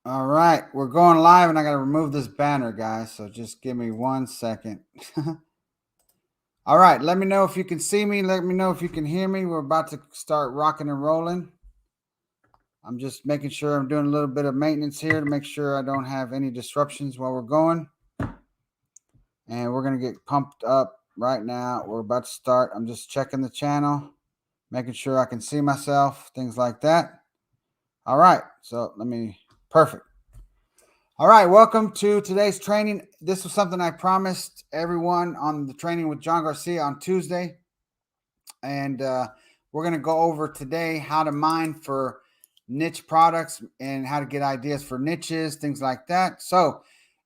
All right, we're going live and I got to remove this banner, guys. So just give me 1 second. All right, let me know if you can see me. Let me know if you can hear me. We're about to start rocking and rolling. I'm just making sure I'm doing a little bit of maintenance here to make sure I don't have any disruptions while we're going. And we're going to get pumped up right now. We're about to start. I'm just checking the channel, making sure I can see myself, things like that. All right, so perfect. All right, welcome to today's training. This was something I promised everyone on the training with John Garcia on Tuesday. And we're going to go over today how to mine for niche products and how to get ideas for niches, things like that. So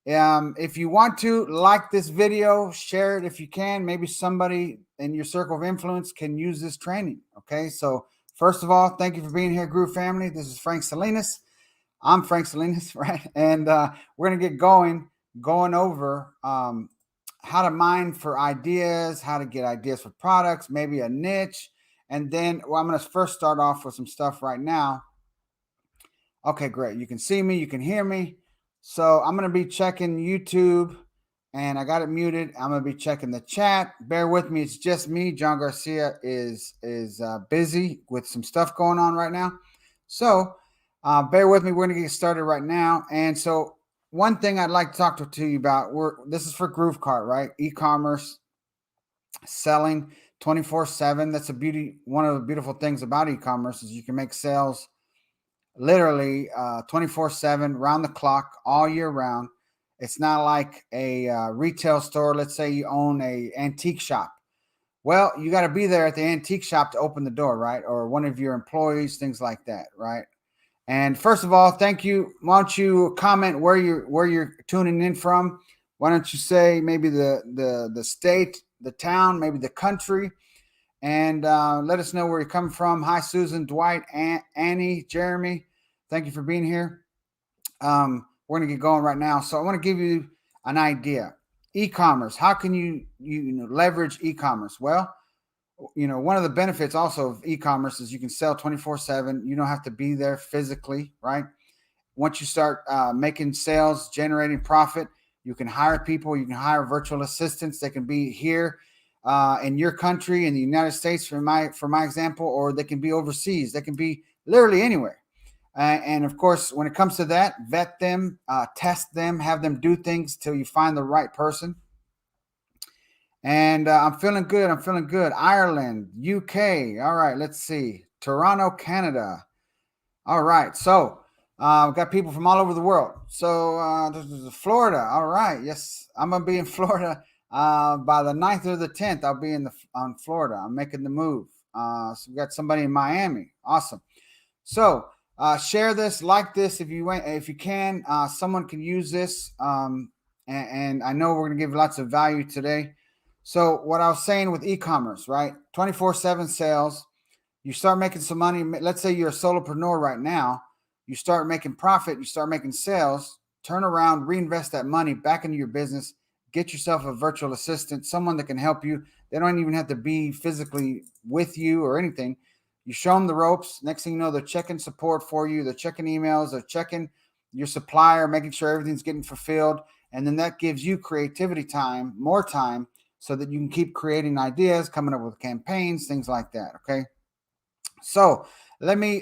if you want to like this video, share it if you can. Maybe somebody in your circle of influence can use this training. Okay, so first of all, thank you for being here, Groove family. This is Frank Salinas. I'm Frank Salinas, right? And we're going to get going over how to mine for ideas, how to get ideas for products, maybe a niche. And then, I'm going to first start off with some stuff right now. Okay, great. You can see me, you can hear me. So I'm going to be checking YouTube and I got it muted. I'm going to be checking the chat. Bear with me. It's just me. John Garcia is busy with some stuff going on right now. So bear with me. We're going to get started right now. And so one thing I'd like to talk to you about, this is for GrooveKart, right? E-commerce selling 24/7. That's one of the beautiful things about e-commerce is you can make sales literally 24/7, round the clock, all year round. It's not like a retail store. Let's say you own a antique shop. Well, you got to be there at the antique shop to open the door, right? Or one of your employees, things like that, right? And first of all, thank you. Why don't you comment where you're tuning in from? Why don't you say maybe the state, the town, maybe the country, and let us know where you're coming from. Hi, Susan, Dwight, Annie, Jeremy. Thank you for being here. We're going to get going right now. So I want to give you an idea. E-commerce. How can you leverage e-commerce? Well, one of the benefits also of e-commerce is you can sell 24/7. You don't have to be there physically, right? Once you start making sales, generating profit, you can hire people. You can hire virtual assistants. They can be here in your country, in the United States, for my example, or they can be overseas. They can be literally anywhere. And of course, when it comes to that, vet them, test them, have them do things till you find the right person. And I'm feeling good. I'm feeling good. Ireland, UK. All right, let's see. Toronto, Canada. All right. So we've got people from all over the world. So this is Florida. All right. Yes, I'm going to be in Florida by the 9th or the 10th. I'll be on Florida. I'm making the move. So we've got somebody in Miami. Awesome. So share this, like this if you can. Someone can use this. And I know we're going to give lots of value today. So what I was saying with e-commerce, right? 24/7 sales. You start making some money. Let's say you're a solopreneur right now. You start making profit. You start making sales. Turn around, reinvest that money back into your business. Get yourself a virtual assistant, someone that can help you. They don't even have to be physically with you or anything. You show them the ropes. Next thing you know, they're checking support for you. They're checking emails. They're checking your supplier, making sure everything's getting fulfilled. And then that gives you creativity time, more time, so that you can keep creating ideas, coming up with campaigns, things like that. Okay. So let me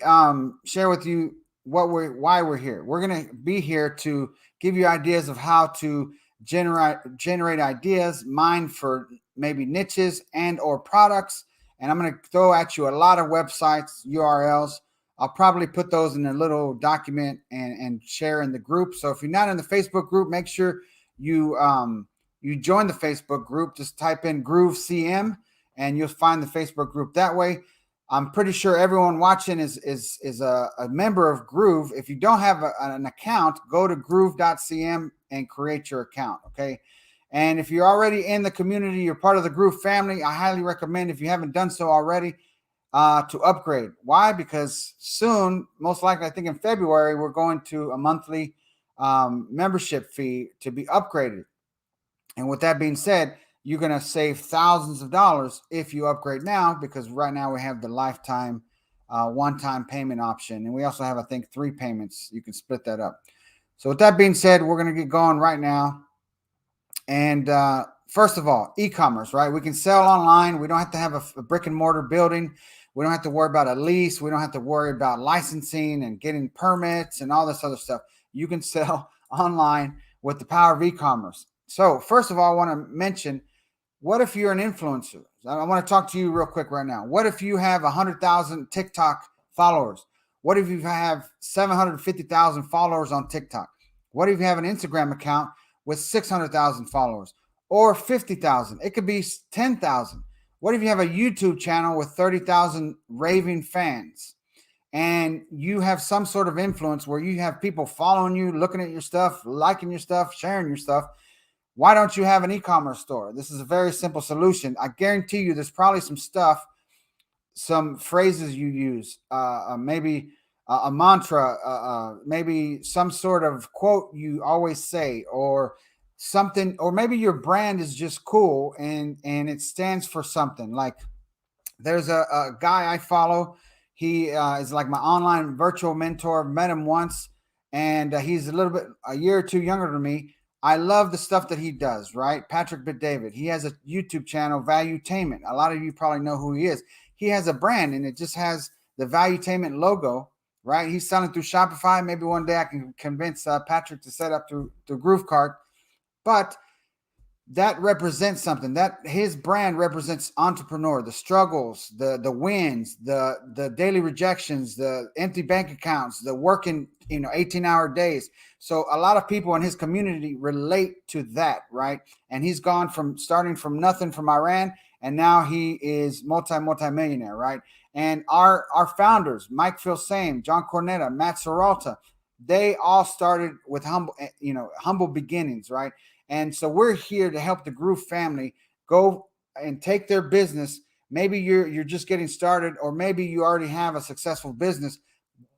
share with you why we're here. We're going to be here to give you ideas of how to generate ideas, mine for maybe niches and or products. And I'm going to throw at you a lot of websites, URLs. I'll probably put those in a little document and share in the group. So if you're not in the Facebook group, make sure you join the Facebook group. Just type in GrooveCM and you'll find the Facebook group that way. I'm pretty sure everyone watching is a member of Groove. If you don't have an account, go to groove.cm and create your account, okay? And if you're already in the community, you're part of the Groove family, I highly recommend, if you haven't done so already, to upgrade. Why? Because soon, most likely, I think in February, we're going to a monthly membership fee to be upgraded. And with that being said, you're going to save thousands of dollars if you upgrade now, because right now we have the lifetime one-time payment option. And we also have, I think, 3 payments. You can split that up. So with that being said, we're going to get going right now. And first of all, e-commerce, right? We can sell online. We don't have to have a brick and mortar building. We don't have to worry about a lease. We don't have to worry about licensing and getting permits and all this other stuff. You can sell online with the power of e-commerce. So first of all, I want to mention, what if you're an influencer? I want to talk to you real quick right now. What if you have 100,000 TikTok followers? What if you have 750,000 followers on TikTok? What if you have an Instagram account with 600,000 followers or 50,000? It could be 10,000. What if you have a YouTube channel with 30,000 raving fans and you have some sort of influence where you have people following you, looking at your stuff, liking your stuff, sharing your stuff? Why don't you have an e-commerce store? This is a very simple solution. I guarantee you there's probably some stuff, some phrases you use, maybe a mantra, maybe some sort of quote you always say, or something, or maybe your brand is just cool and it stands for something. Like there's a guy I follow. He is like my online virtual mentor. I've met him once, and he's a year or two younger than me. I love the stuff that he does, right? Patrick David. He has a YouTube channel, Valuetainment. A lot of you probably know who he is. He has a brand, and it just has the Valuetainment logo, right? He's selling through Shopify. Maybe one day I can convince Patrick to set up through GrooveKart. But that represents something. That his brand represents entrepreneur, the struggles, the wins, the daily rejections, the empty bank accounts, the working 18-hour days. So a lot of people in his community relate to that, right? And he's gone from starting from nothing from Iran, and now he is multi-millionaire, right? And our founders, Mike Filsame, John Cornetta, Matt Serralta, they all started with humble beginnings, right? And so we're here to help the Groove family go and take their business. Maybe you're just getting started, or maybe you already have a successful business.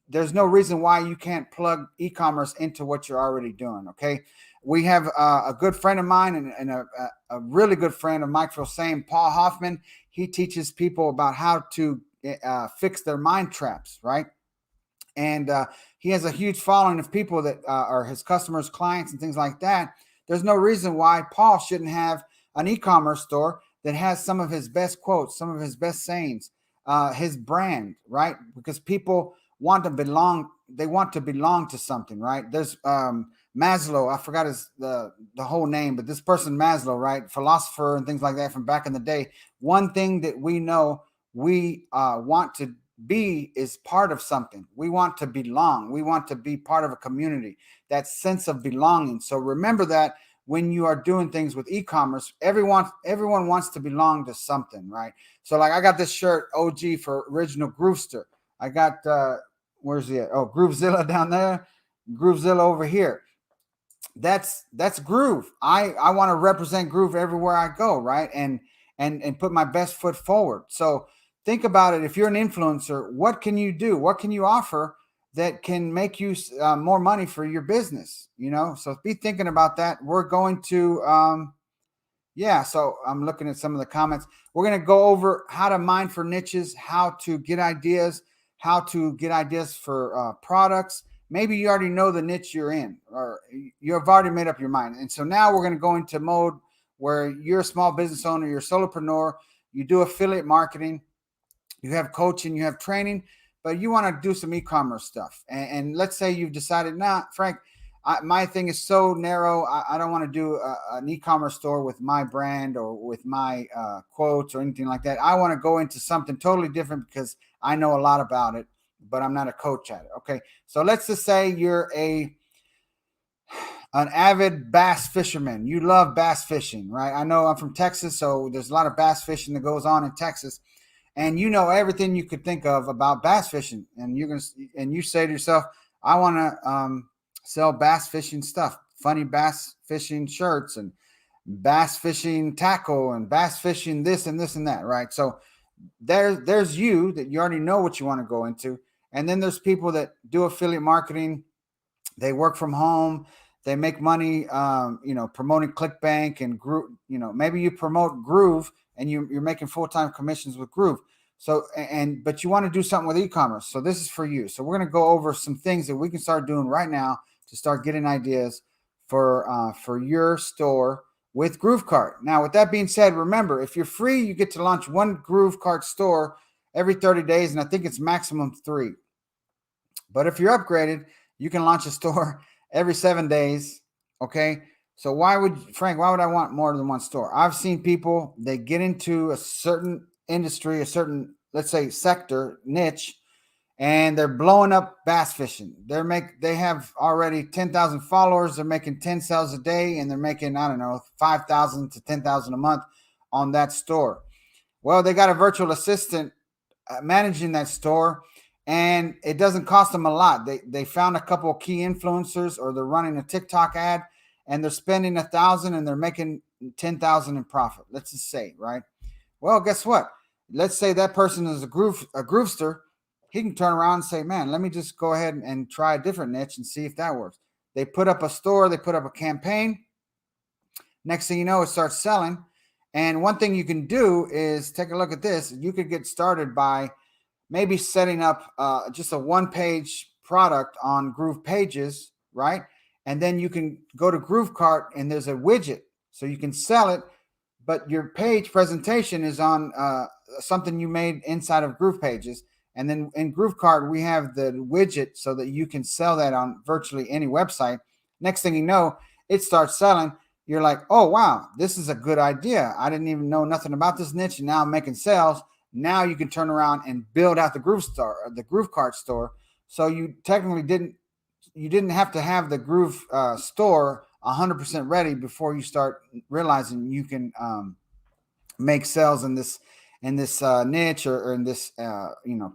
There's no reason why you can't plug e-commerce into what you're already doing. Okay. We have a good friend of mine and a really good friend of Mike Filsame, Paul Hoffman. He teaches people about how to fix their mind traps, right? And he has a huge following of people that are his customers, clients, and things like that. There's no reason why Paul shouldn't have an e-commerce store that has some of his best quotes, some of his best sayings, his brand, right? Because people want to belong. They want to belong to something, right? There's Maslow. I forgot the whole name, but this person Maslow, right? Philosopher and things like that from back in the day. One thing that we know we want to be is part of something. We want to belong. We want to be part of a community, that sense of belonging. So remember that when you are doing things with e-commerce, everyone wants to belong to something, right? So like I got this shirt, OG for original Groovester. I got where's he at? Oh, Groovezilla down there, Groovezilla over here. That's Groove. I want to represent Groove everywhere I go, right? And put my best foot forward. So think about it. If you're an influencer, what can you do? What can you offer that can make you more money for your business? So be thinking about that. We're going to, so I'm looking at some of the comments. We're going to go over how to mine for niches, how to get ideas for products. Maybe you already know the niche you're in, or you have already made up your mind. And so now we're going to go into mode where you're a small business owner, you're a solopreneur, you do affiliate marketing, you have coaching, you have training, but you want to do some e-commerce stuff. And let's say you've decided, Frank, my thing is so narrow. I don't want to do an e-commerce store with my brand or with my quotes or anything like that. I want to go into something totally different because I know a lot about it, but I'm not a coach at it. Okay. So let's just say you're an avid bass fisherman. You love bass fishing, right? I know I'm from Texas, so there's a lot of bass fishing that goes on in Texas. And you know everything you could think of about bass fishing, and you say to yourself, I want to sell bass fishing stuff, funny bass fishing shirts and bass fishing tackle and bass fishing this and this and that, right? So there's you that you already know what you want to go into, and then there's people that do affiliate marketing. They work from home. They make money, promoting ClickBank and Groove. Maybe you promote Groove and you're making full-time commissions with Groove. So, but you want to do something with e-commerce. So this is for you. So we're going to go over some things that we can start doing right now to start getting ideas for your store with GrooveKart. Now, with that being said, remember, if you're free, you get to launch one GrooveKart store every 30 days, and I think it's maximum 3. But if you're upgraded, you can launch a store every 7 days. Okay. So why would I want more than one store? I've seen people, they get into a certain industry, a certain, let's say, sector, niche, and they're blowing up bass fishing. They have already 10,000 followers. They're making 10 sales a day, and they're making, I don't know, 5,000 to 10,000 a month on that store. Well, they got a virtual assistant managing that store, and it doesn't cost them a lot. They found a couple of key influencers, or they're running a TikTok ad, and they're spending 1,000 and they're making 10,000 in profit. Let's just say, right? Well, guess what? Let's say that person is a groovester. He can turn around and say, man, let me just go ahead and try a different niche and see if that works. They put up a store, they put up a campaign. Next thing you know, it starts selling. And one thing you can do is take a look at this. You could get started by maybe setting up just a one-page product on Groove Pages, right? And then you can go to GrooveKart, and there's a widget, so you can sell it, but your page presentation is on something you made inside of Groove Pages. And then in GrooveKart, we have the widget so that you can sell that on virtually any website. Next thing you know, it starts selling. You're like, oh, wow, this is a good idea. I didn't even know nothing about this niche, and now I'm making sales. Now you can turn around and build out the GrooveKart store. So you technically didn't have to have the Groove store 100% ready before you start realizing you can make sales in this niche or in this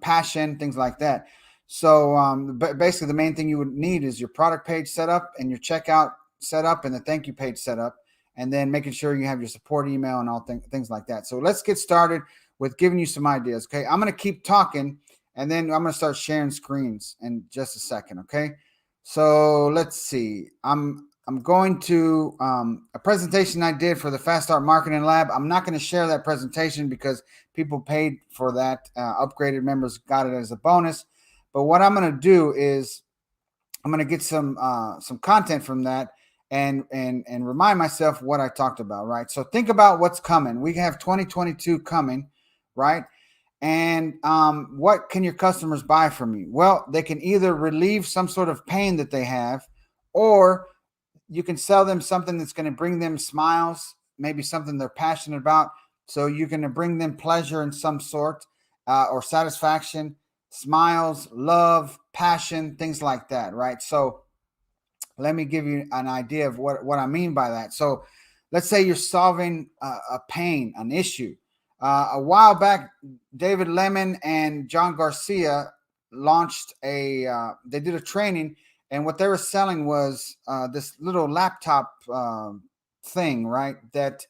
passion, things like that. So but basically the main thing you would need is your product page set up and your checkout set up and the thank you page set up, and then making sure you have your support email and all things like that. So let's get started with giving you some ideas. Okay, I'm going to keep talking, and then I'm going to start sharing screens in just a second. Okay, so let's see. I'm going to a presentation I did for the Fast Start Marketing Lab. I'm not going to share that presentation because people paid for that. Upgraded members got it as a bonus. But what I'm going to do is I'm going to get some content from that and remind myself what I talked about, right? So think about what's coming. We have 2022 coming, right? And what can your customers buy from you? Well, they can either relieve some sort of pain that they have, or you can sell them something that's going to bring them smiles, maybe something they're passionate about. So you're going to bring them pleasure in some sort, or satisfaction, smiles, love, passion, things like that, right? So let me give you an idea of what I mean by that. So let's say you're solving a pain, an issue. A while back, David Lemon and John Garcia launched they did a training, and what they were selling was this little laptop thing, right? That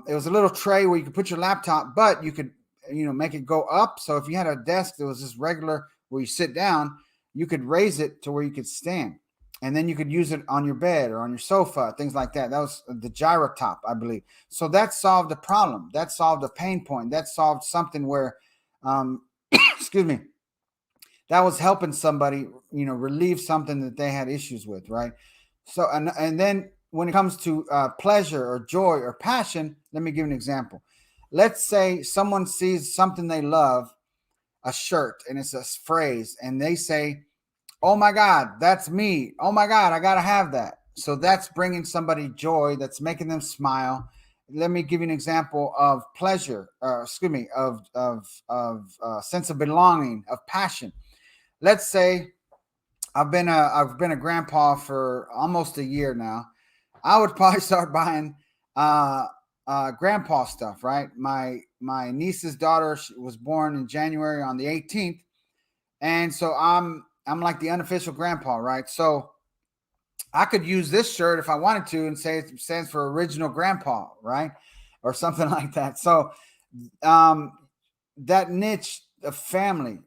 it was a little tray where you could put your laptop, but you could, make it go up. So if you had a desk that was just regular where you sit down, you could raise it to where you could stand. And then you could use it on your bed or on your sofa, things like that. That was the gyrotop, I believe. So that solved a problem. That solved a pain point. That solved something where, excuse me, that was helping somebody, relieve something that they had issues with, right? So, and then when it comes to pleasure or joy or passion, let me give an example. Let's say someone sees something they love, a shirt, and it's a phrase, and they say, oh my God, that's me. Oh my God, I got to have that. So that's bringing somebody joy. That's making them smile. Let me give you an example of pleasure, of sense of belonging, of passion. Let's say I've been a grandpa for almost a year now. I would probably start buying grandpa stuff, right? My niece's daughter was born in January on the 18th, and so I'm like the unofficial grandpa, right? So I could use this shirt if I wanted to and say it stands for original grandpa, right? Or something like that. So that niche of family,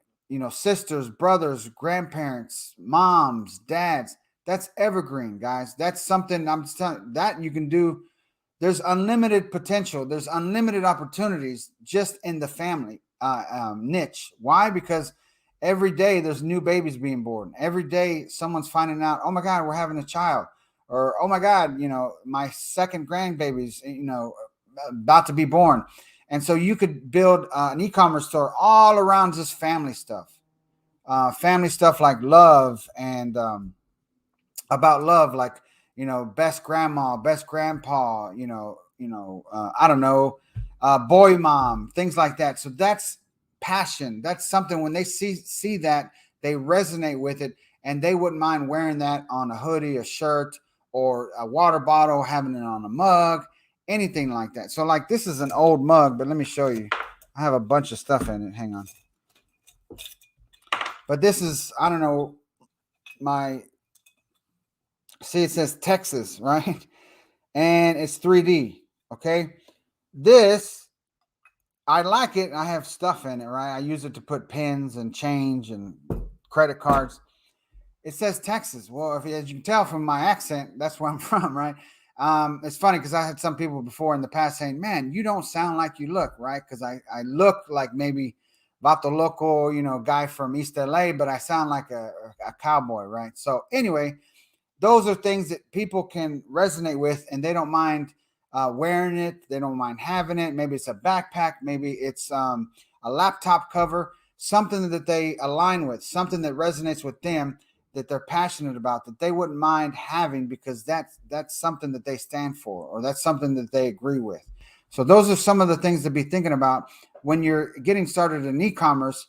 sisters, brothers, grandparents, moms, dads, that's evergreen, guys. That's something I'm just telling you, that you can do. There's unlimited potential. There's unlimited opportunities just in the family niche. Why? Because Every day there's new babies being born. Every day someone's finding out, oh my God, we're having a child. Or, oh my God, my second grandbaby's, about to be born. And so you could build an e-commerce store all around just family stuff like love and about love, like best grandma, best grandpa, I don't know, boy mom, things like that. So that's passion. That's something when they see that, they resonate with it, and they wouldn't mind wearing that on a hoodie, a shirt, or a water bottle, having it on a mug, anything like that. So like this is an old mug, but let me show you. I have a bunch of stuff in it. Hang on. But this is, I don't know, my, see, it says Texas, right? And it's 3D. Okay. This, I like it. I have stuff in it, right? I use it to put pins and change and credit cards. It says Texas. Well, as you can tell from my accent, that's where I'm from, right? It's funny because I had some people before in the past saying, man, you don't sound like you look, right? Because I look like maybe Vato Loco, guy from East LA, but I sound like a cowboy, right? So anyway, those are things that people can resonate with, and they don't mind wearing it. They don't mind having it. Maybe it's a backpack. Maybe it's a laptop cover, something that they align with, something that resonates with them, that they're passionate about, that they wouldn't mind having because that's something that they stand for, or that's something that they agree with. So those are some of the things to be thinking about when you're getting started in e-commerce.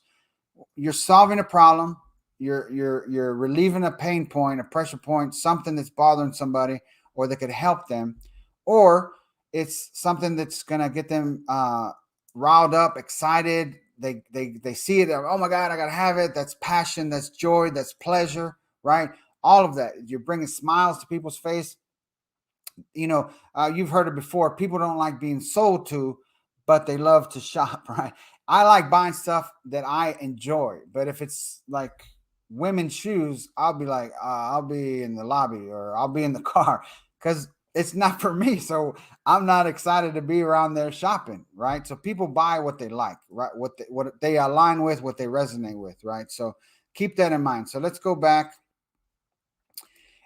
You're solving a problem, you're relieving a pain point, a pressure point, something that's bothering somebody or that could help them, or it's something that's going to get them riled up, excited. They see it, oh my God, I got to have it. That's passion, that's joy, that's pleasure, right? All of that, you're bringing smiles to people's face. You've heard it before. People don't like being sold to, but they love to shop, right? I like buying stuff that I enjoy, but if it's like women's shoes, I'll be like, I'll be in the lobby or I'll be in the car because it's not for me. So I'm not excited to be around there shopping, right? So people buy what they like, right? What they align with, what they resonate with, right? So keep that in mind. So let's go back.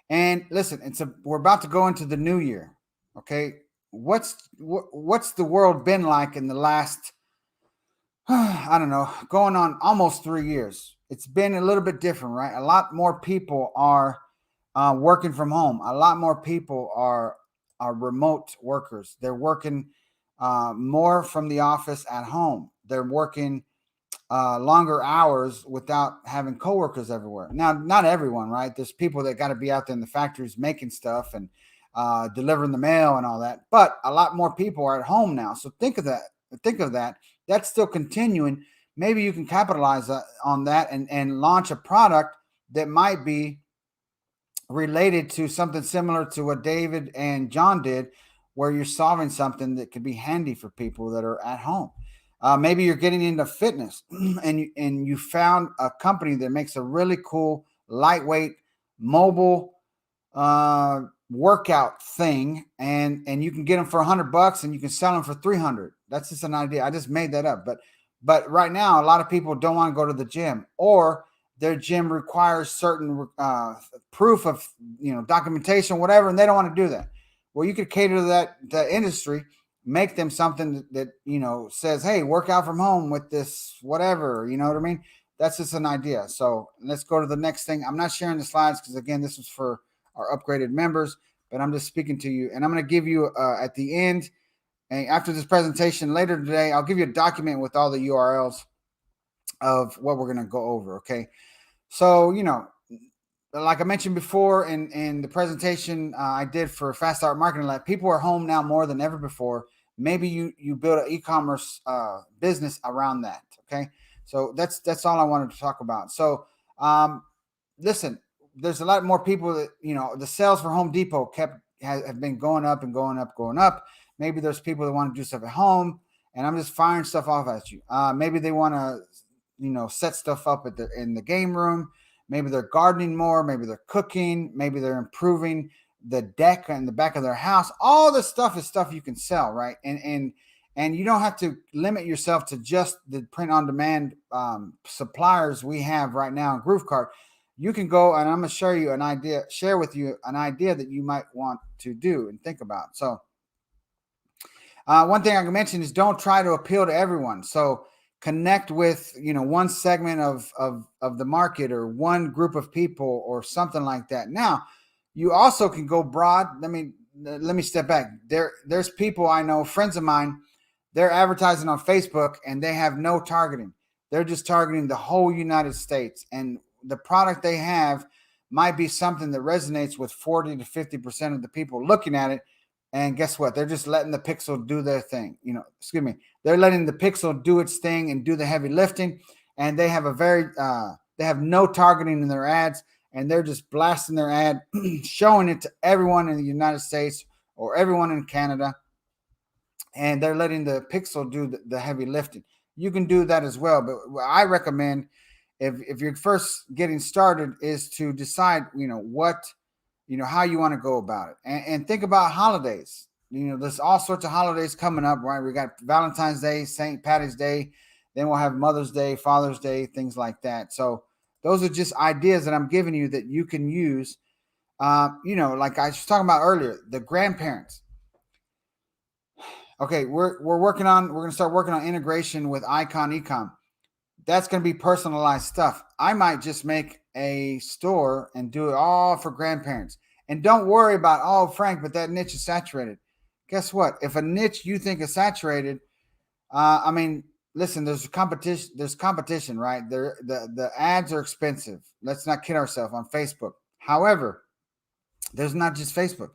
And listen, we're about to go into the new year. Okay. What's the world been like in the last, I don't know, going on almost 3 years? It's been a little bit different, right? A lot more people are working from home. A lot more people are remote workers. They're working more from the office at home. They're working longer hours without having coworkers everywhere. Now, not everyone, right? There's people that got to be out there in the factories making stuff and delivering the mail and all that. But a lot more people are at home now. So think of that. Think of that. That's still continuing. Maybe you can capitalize on that and launch a product that might be related to something similar to what David and John did, where you're solving something that could be handy for people that are at home. Maybe you're getting into fitness and you found a company that makes a really cool, lightweight, mobile workout thing, and you can get them for $100 and you can sell them for 300. That's just an idea. I just made that up. But right now, a lot of people don't want to go to the gym, or their gym requires certain proof of documentation, whatever, and they don't want to do that. Well, you could cater to the industry, make them something that says, hey, work out from home with this whatever. You know what I mean? That's just an idea. So let's go to the next thing. I'm not sharing the slides because, again, this is for our upgraded members, but I'm just speaking to you, and I'm going to give you at the end, and after this presentation later today, I'll give you a document with all the URLs of what we're going to go over. Okay. So, like I mentioned before in the presentation I did for Fast Start Marketing Lab, people are home now more than ever before. Maybe you build an e-commerce business around that. Okay. So that's all I wanted to talk about. So listen, there's a lot more people that, the sales for Home Depot have been going up and going up, going up. Maybe there's people that want to do stuff at home, and I'm just firing stuff off at you. Maybe they want to, set stuff up in the game room. Maybe they're gardening more. Maybe they're cooking. Maybe they're improving the deck in the back of their house. All this stuff is stuff you can sell, right? And And you don't have to limit yourself to just the print on demand suppliers we have right now in GrooveKart. You can go, and I'm going to share with you an idea that you might want to do and think about. So one thing I can mention is don't try to appeal to everyone. So connect with, one segment of the market or one group of people or something like that. Now, you also can go broad. Let me step back. There's people I know, friends of mine, they're advertising on Facebook and they have no targeting. They're just targeting the whole United States, and the product they have might be something that resonates with 40 to 50% of the people looking at it. And guess what? They're just letting the pixel do their thing. They're letting the pixel do its thing and do the heavy lifting. And they have they have no targeting in their ads, and they're just blasting their ad, showing it to everyone in the United States or everyone in Canada. And they're letting the pixel do the heavy lifting. You can do that as well. But what I recommend, if you're first getting started, is to decide, how you want to go about it, and think about holidays. There's all sorts of holidays coming up, right? We got Valentine's Day, St. Patty's Day, then we'll have Mother's Day, Father's Day, things like that. So those are just ideas that I'm giving you that you can use. Like I was talking about earlier, the grandparents. Okay, we're going to start working on integration with Ecom. That's going to be personalized stuff. I might just make a store and do it all for grandparents. And don't worry about, oh, Frank, but that niche is saturated. Guess what? If a niche you think is saturated, listen, there's competition. There's competition, right? The ads are expensive. Let's not kid ourselves on Facebook. However, there's not just Facebook.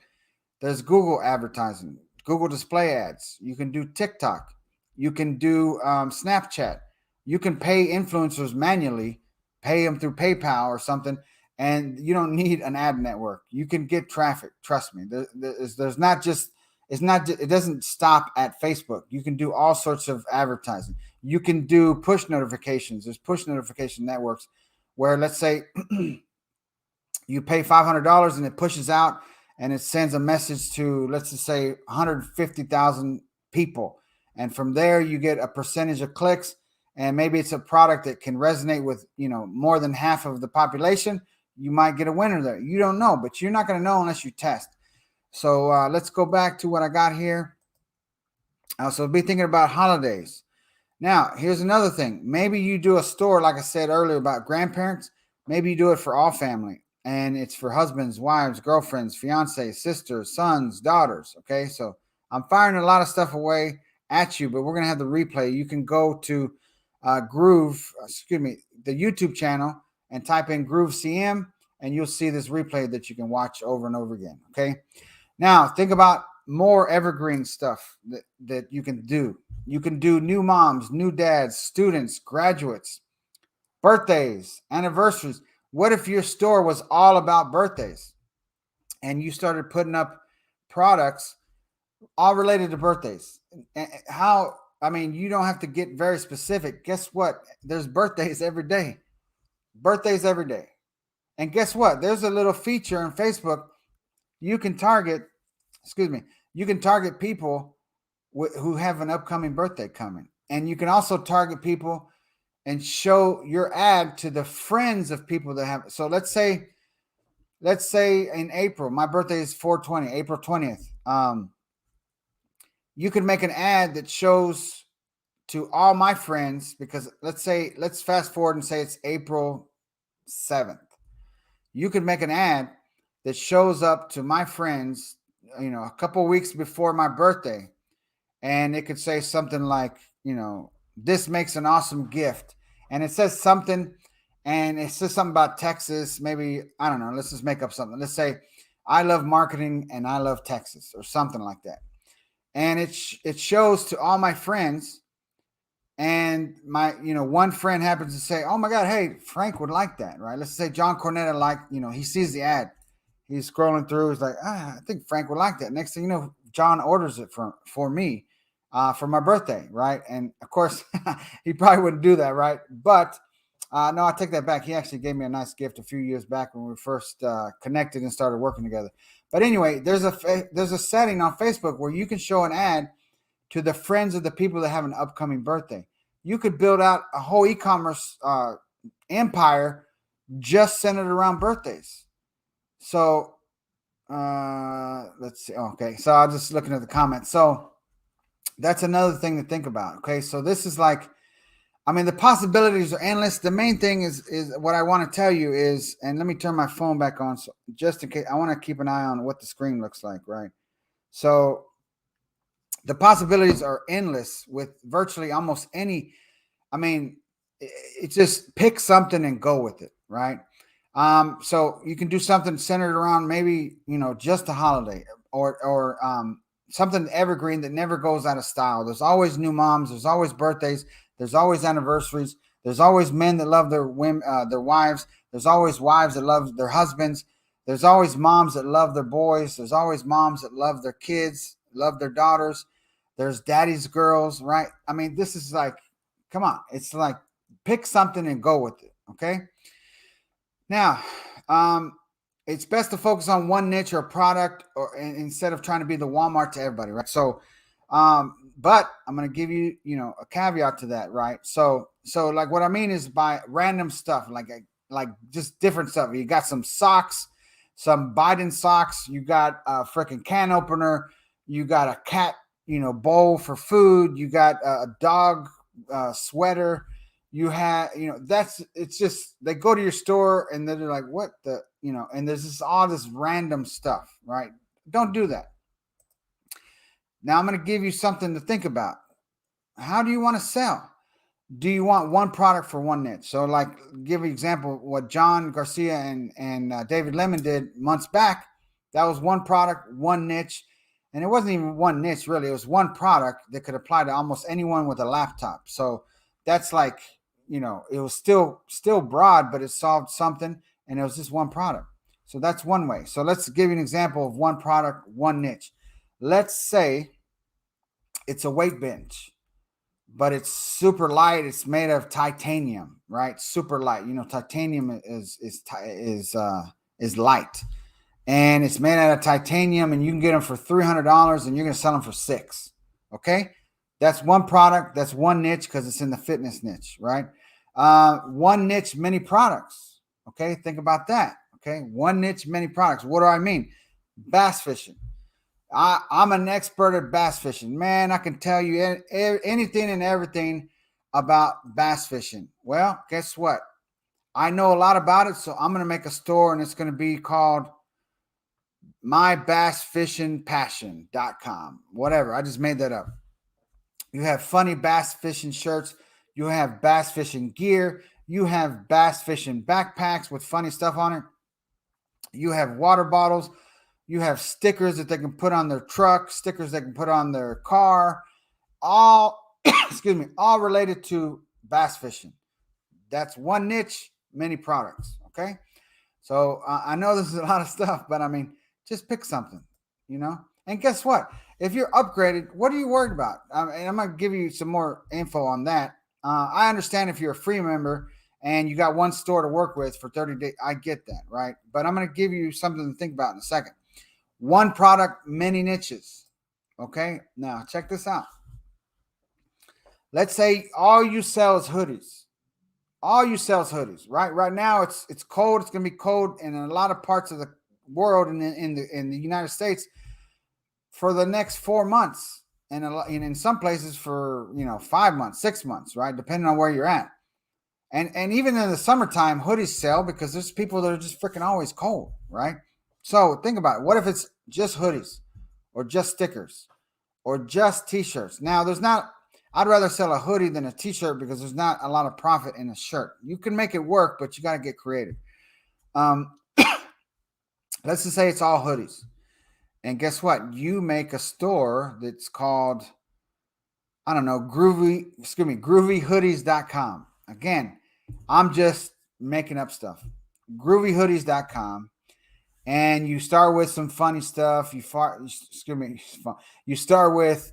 There's Google advertising, Google display ads. You can do TikTok. You can do Snapchat. You can pay influencers manually, pay them through PayPal or something, and you don't need an ad network. You can get traffic. Trust me. There's not just, it doesn't stop at Facebook. You can do all sorts of advertising. You can do push notifications. There's push notification networks where, let's say, you pay $500 and it pushes out and it sends a message to, let's just say, 150,000 people. And from there, you get a percentage of clicks. And maybe it's a product that can resonate with, more than half of the population. You might get a winner there. You don't know, but you're not going to know unless you test. So let's go back to what I got here. So be thinking about holidays. Now, here's another thing. Maybe you do a store, like I said earlier, about grandparents. Maybe you do it for all family. And it's for husbands, wives, girlfriends, fiancés, sisters, sons, daughters. Okay, so I'm firing a lot of stuff away at you, but we're going to have the replay. You can go to the YouTube channel, and type in GrooveCM, and you'll see this replay that you can watch over and over again. Okay. Now think about more evergreen stuff that you can do. You can do new moms, new dads, students, graduates, birthdays, anniversaries. What if your store was all about birthdays and you started putting up products all related to birthdays? You don't have to get very specific. Guess what? There's birthdays every day. Birthdays every day. And guess what? There's a little feature in Facebook. You can target people who have an upcoming birthday coming. And you can also target people and show your ad to the friends of people that have. So let's say in April, my birthday is 4/20, April 20th. You can make an ad that shows to all my friends, because let's fast forward and say it's April 7th. You could make an ad that shows up to my friends, a couple of weeks before my birthday. And it could say something like, this makes an awesome gift. And it says something, and it says something about Texas. Maybe, I don't know, let's just make up something. Let's say, I love marketing and I love Texas, or something like that. And it shows to all my friends. And my, one friend happens to say, oh my God, hey, Frank would like that, right? Let's say John Cornetta, he sees the ad. He's scrolling through. He's like, I think Frank would like that. Next thing you know, John orders it for me for my birthday, right? And of course, he probably wouldn't do that, right? But no, I take that back. He actually gave me a nice gift a few years back when we first connected and started working together. But anyway, there's a setting on Facebook where you can show an ad to the friends of the people that have an upcoming birthday. You could build out a whole e-commerce empire just centered around birthdays. So let's see. Okay, so I'm just looking at the comments. So that's another thing to think about. Okay, so this is like, I mean, the possibilities are endless. The main thing is what I want to tell you is, and let me turn my phone back on, so just in case. I want to keep an eye on what the screen looks like, right? So the possibilities are endless with virtually almost any. I mean, it's just pick something and go with it, right? So you can do something centered around maybe, just a holiday, or something evergreen that never goes out of style. There's always new moms. There's always birthdays. There's always anniversaries. There's always men that love their women, their wives. There's always wives that love their husbands. There's always moms that love their boys. There's always moms that love their kids, love their daughters. There's daddy's girls, right? I mean, this is like, come on. It's like pick something and go with it, okay? Now, it's best to focus on one niche or product, or instead of trying to be the Walmart to everybody, right? So, but I'm going to give you, a caveat to that, right? So like what I mean is by random stuff, like just different stuff. You got some socks, some Biden socks. You got a freaking can opener. You got a cat, bowl for food. You got a dog sweater. You have, it's just, they go to your store and they're like, what the, and there's all this random stuff, right? Don't do that. Now I'm going to give you something to think about. How do you want to sell? Do you want one product for one niche? So like, give an example, what John Garcia and David Lemon did months back. That was one product, one niche. And it wasn't even one niche really. It was one product that could apply to almost anyone with a laptop. So that's like, it was still broad, but it solved something, and it was just one product. So that's one way. So let's give you an example of one product, one niche. Let's say it's a weight bench, but it's super light. It's made of titanium, right? Super light. Titanium is light, and it's made out of titanium, and you can get them for $300, and you're going to sell them for $600. Okay. That's one product. That's one niche because it's in the fitness niche, right? One niche, many products. Okay, think about that. Okay, one niche, many products. What do I mean? Bass fishing. I'm an expert at bass fishing. Man, I can tell you anything and everything about bass fishing. Well, guess what? I know a lot about it, so I'm going to make a store, and it's going to be called mybassfishingpassion.com. Whatever. I just made that up. You have funny bass fishing shirts. You have bass fishing gear. You have bass fishing backpacks with funny stuff on it. You have water bottles. You have stickers that they can put on their truck, stickers they can put on their car, all, all related to bass fishing. That's one niche, many products, okay? So I know this is a lot of stuff, but I mean, just pick something, And guess what? If you're upgraded, what are you worried about? And I'm going to give you some more info on that. I understand if you're a free member and you got one store to work with for 30 days. I get that, right? But I'm going to give you something to think about in a second. One product, many niches. Okay? Now, check this out. Let's say all you sell is hoodies. All you sell is hoodies, right? Right now, it's cold. It's going to be cold in a lot of parts of the world and in the United States for the next 4 months, and in some places for 5 months, 6 months, right? Depending on where you're at. And even in the summertime, hoodies sell because there's people that are just freaking always cold, right? So think about it. What if it's just hoodies, or just stickers, or just t-shirts? Now I'd rather sell a hoodie than a t-shirt because there's not a lot of profit in a shirt. You can make it work, but you got to get creative. Let's just say it's all hoodies. And guess what? You make a store that's called, I don't know, groovyhoodies.com. Again, I'm just making up stuff. groovyhoodies.com. And you start with some funny stuff. You start with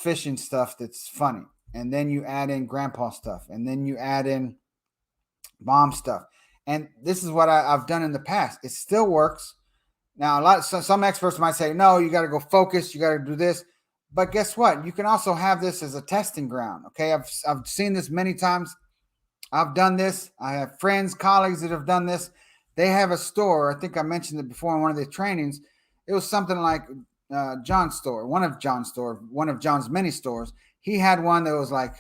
fishing stuff that's funny. And then you add in grandpa stuff. And then you add in mom stuff. And this is what I've done in the past. It still works. Now, some experts might say, no, you got to go focus. You got to do this. But guess what? You can also have this as a testing ground. Okay. I've seen this many times. I've done this. I have friends, colleagues that have done this. They have a store. I think I mentioned it before in one of the trainings. It was something like John's store, one of John's many stores. He had one that was like,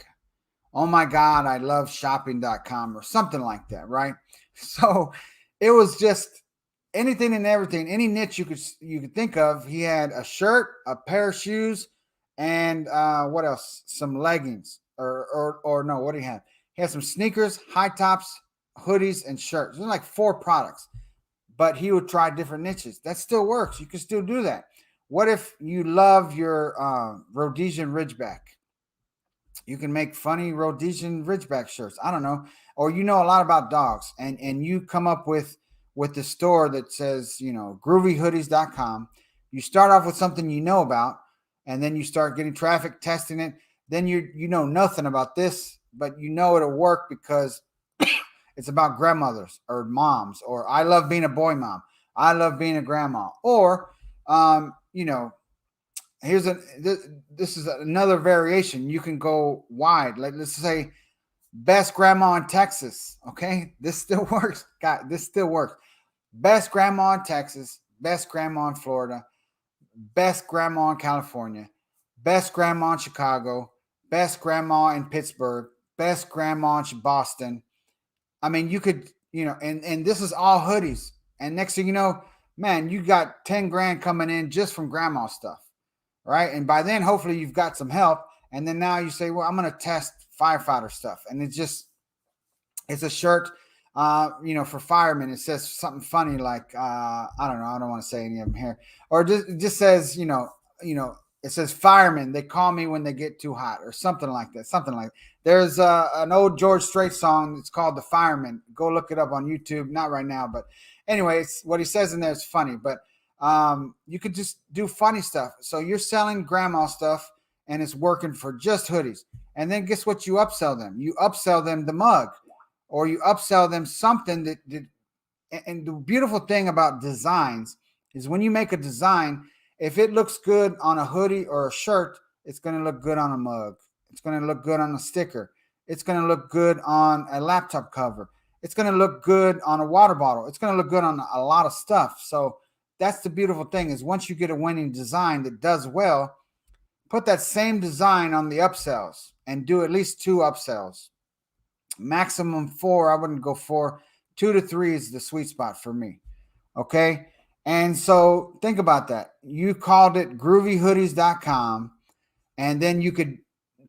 oh my God, I love shopping.com or something like that, right? So it was just anything and everything, any niche you could think of. He had a shirt, a pair of shoes, and what else? Some leggings, or no, what do he have? He had some sneakers, high tops, hoodies, and shirts. There's like 4 products, but he would try different niches. That still works. You can still do that. What if you love your Rhodesian Ridgeback? You can make funny Rhodesian Ridgeback shirts. I don't know. Or you know a lot about dogs, and you come up with the store that says, groovyhoodies.com. You start off with something you know about, and then you start getting traffic, testing it. Then you know nothing about this, but you know it'll work because it's about grandmothers or moms, or I love being a boy mom. I love being a grandma. Or this is another variation. You can go wide. Like, let's say best grandma in Texas. Okay, this still works. God, this still works. Best grandma in Texas, best grandma in Florida, best grandma in California, best grandma in Chicago, best grandma in Pittsburgh, best grandma in Boston. I mean, you could, and this is all hoodies. And next thing you know, man, you got 10 grand coming in just from grandma stuff. Right. And by then, hopefully you've got some help. And then now you say, well, I'm going to test firefighter stuff. And it's a shirt, for firemen. It says something funny like, I don't know. I don't want to say any of them here. Or it just says, it says firemen. They call me when they get too hot, or something like that. Something like that. There's an old George Strait song. It's called The Fireman. Go look it up on YouTube. Not right now, but anyway, what he says in there is funny. But you could just do funny stuff. So you're selling grandma stuff, and it's working for just hoodies. And then guess what? You upsell them. You upsell them the mug, or you upsell them something that. And the beautiful thing about designs is when you make a design, if it looks good on a hoodie or a shirt, it's going to look good on a mug. It's going to look good on a sticker. It's going to look good on a laptop cover. It's going to look good on a water bottle. It's going to look good on a lot of stuff. So that's the beautiful thing, is once you get a winning design that does well, put that same design on the upsells and do at least 2 upsells. Maximum 4. I wouldn't go 4. 2 to 3 is the sweet spot for me. Okay. And so think about that. You called it groovyhoodies.com, and then you could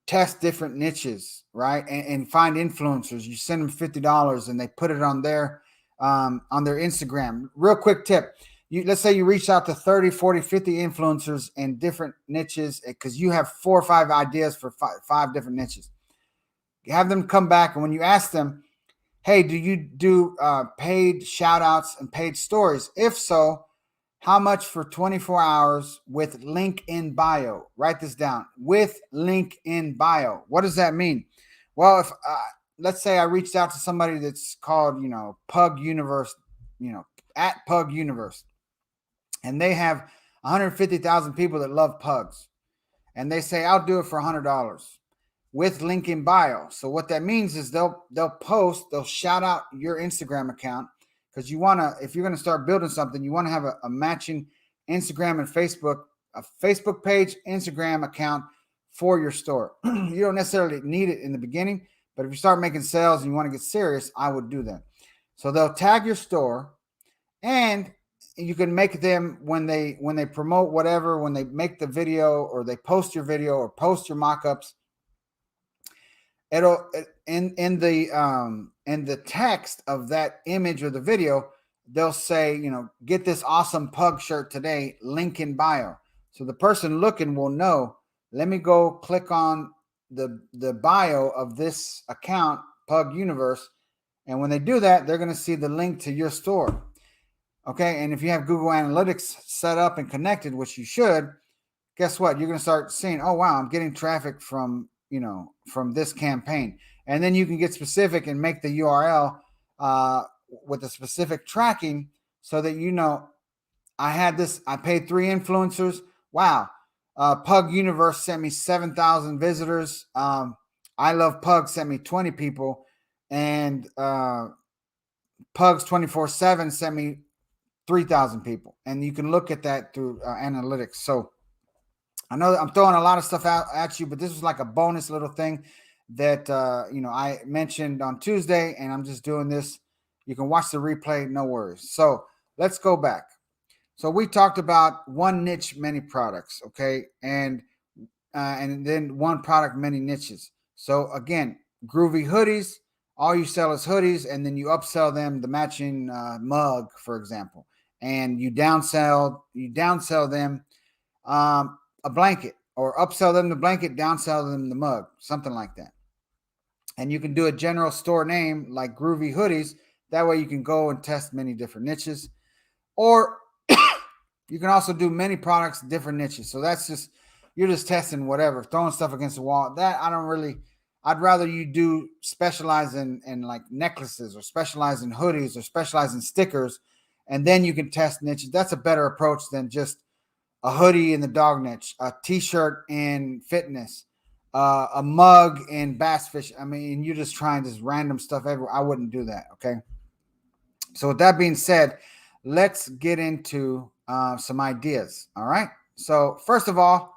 test different niches, right? And find influencers. You send them $50 and they put it on their Instagram. Real quick tip. Let's say you reach out to 30, 40, 50 influencers in different niches, because you have 4 or 5 ideas for 5 different niches. Have them come back, and when you ask them, hey, do you do paid shout outs and paid stories? If so, how much for 24 hours with link in bio? Write this down. With link in bio. What does that mean? Well, if let's say I reached out to somebody that's called, Pug Universe, at Pug Universe, and they have 150,000 people that love pugs, and they say, I'll do it for $100. With link in bio. So what that means is they'll shout out your Instagram account, because if you're going to start building something, you want to have a matching Instagram and Facebook, a Facebook page, Instagram account for your store. You don't necessarily need it in the beginning, but if you start making sales and you want to get serious, I would do that. So they'll tag your store, and you can make them when they promote whatever, when they make the video or they post your video or post your mock-ups, it'll in the text of that image or the video, they'll say, get this awesome pug shirt today, link in bio. So the person looking will know, let me go click on the bio of this account, Pug Universe. And when they do that, they're going to see the link to your store. Okay. And if you have Google Analytics set up and connected, which you should, guess what? You're going to start seeing, oh, wow, I'm getting traffic from this campaign. And then you can get specific and make the URL with a specific tracking, so that I had this, I paid 3 influencers. Wow. Pug Universe sent me 7,000 visitors. I Love Pug sent me 20 people, and Pugs 24/7 sent me 3,000 people. And you can look at that through analytics. So I know I'm throwing a lot of stuff out at you, but this was like a bonus little thing that I mentioned on Tuesday, and I'm just doing this. You can watch the replay, no worries. So let's go back. So we talked about one niche, many products, okay, and then one product, many niches. So again, groovy hoodies. All you sell is hoodies, and then you upsell them the matching mug, for example, and you downsell them a blanket, or upsell them the blanket, downsell them the mug, something like that. And you can do a general store name like Groovy Hoodies. That way you can go and test many different niches. Or you can also do many products, different niches. So that's just, you're just testing whatever, throwing stuff against the wall. That I don't really, I'd rather you do specialize in like necklaces, or specialize in hoodies, or specialize in stickers, and then you can test niches. That's a better approach than just a hoodie in the dog niche, a t-shirt in fitness, a mug in bass fish. I mean, you're just trying this random stuff everywhere. I wouldn't do that. Okay. So with that being said, let's get into some ideas. All right. So first of all,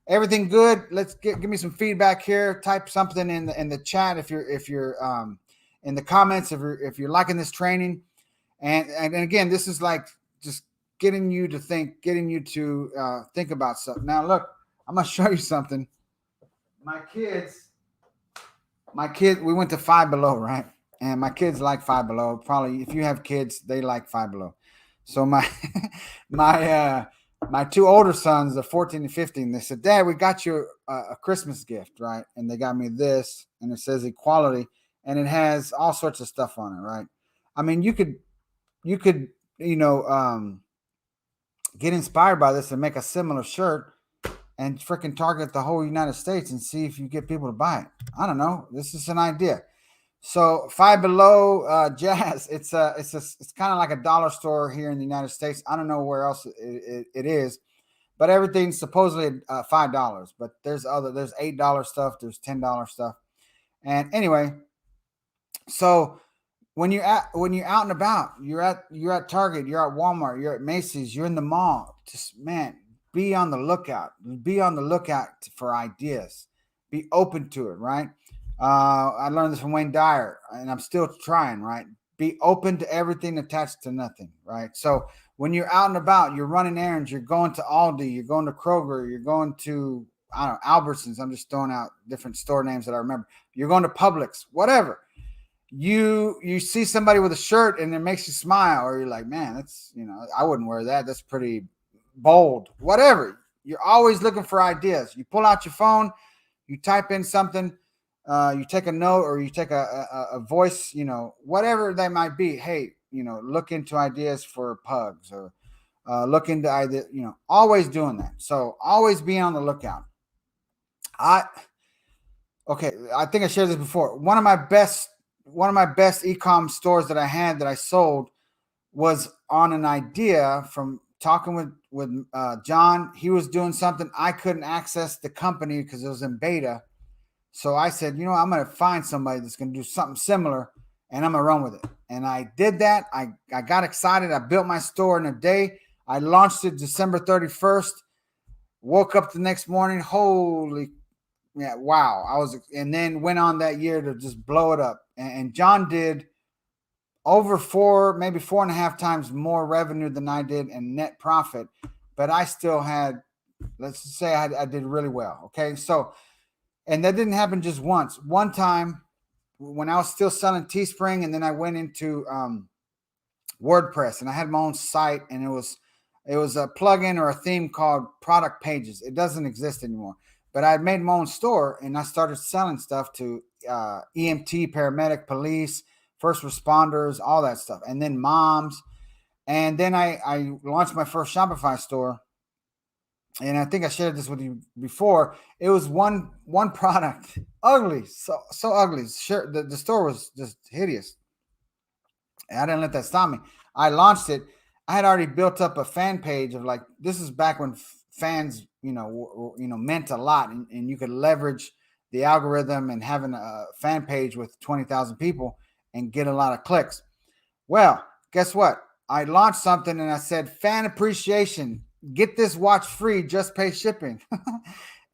everything good? Let's give me some feedback here. Type something in the chat if you're in the comments if you're liking this training. And again, this is like just getting you to think, getting you to think about something. Now, look, I'm gonna show you something. My kid, we went to Five Below, right? And my kids like Five Below. Probably, if you have kids, they like Five Below. So my my two older sons, the 14 and 15, they said, "Dad, we got you a Christmas gift, right?" And they got me this, and it says equality, and it has all sorts of stuff on it, right? I mean, you could you know get inspired by this and make a similar shirt and freaking target the whole United States and see if you get people to buy it. I don't know. This is an idea. So Five Below Jazz, it's kind of like a dollar store here in the United States. I don't know where else it is, but everything's supposedly $5. But there's $8 stuff, there's $10 stuff, and anyway, so when you're out and about, you're at Target, you're at Walmart, you're at Macy's, you're in the mall. Just, man, be on the lookout. Be on the lookout for ideas. Be open to it, right? I learned this from Wayne Dyer, and I'm still trying, right? Be open to everything, attached to nothing, right? So when you're out and about, you're running errands, you're going to Aldi, you're going to Kroger, you're going to, I don't know, Albertsons. I'm just throwing out different store names that I remember. You're going to Publix, whatever. You see somebody with a shirt and it makes you smile, or you're like, man, that's, I wouldn't wear that. That's pretty bold. Whatever. You're always looking for ideas. You pull out your phone, you type in something, you take a note, or you take a voice, whatever they might be. Hey, look into ideas for pugs, or look into ideas, always doing that. So always be on the lookout. Okay, I think I shared this before. One of my best e-com stores that I had, that I sold, was on an idea from talking with John. He was doing something. I couldn't access the company because it was in beta. So I said, I'm going to find somebody that's going to do something similar, and I'm going to run with it. And I did that. I got excited. I built my store in a day. I launched it December 31st. Woke up the next morning. Holy, yeah, wow. And then went on that year to just blow it up. And John did over maybe 4.5 times more revenue than I did in net profit. But I still had, let's just say I did really well. Okay. So, and that didn't happen just once. One time when I was still selling TeeSpring, and then I went into WordPress, and I had my own site, and it was a plugin or a theme called Product Pages. It doesn't exist anymore. But I had made my own store, and I started selling stuff to EMT, paramedic, police, first responders, all that stuff, and then moms. And then I launched my first Shopify store. And I think I shared this with you before. It was one product, ugly, so ugly. Sure, the store was just hideous. And I didn't let that stop me. I launched it. I had already built up a fan page of, like, this is back when fans, meant a lot, and you could leverage the algorithm and having a fan page with 20,000 people and get a lot of clicks. Well, guess what? I launched something and I said, fan appreciation, get this watch free, just pay shipping.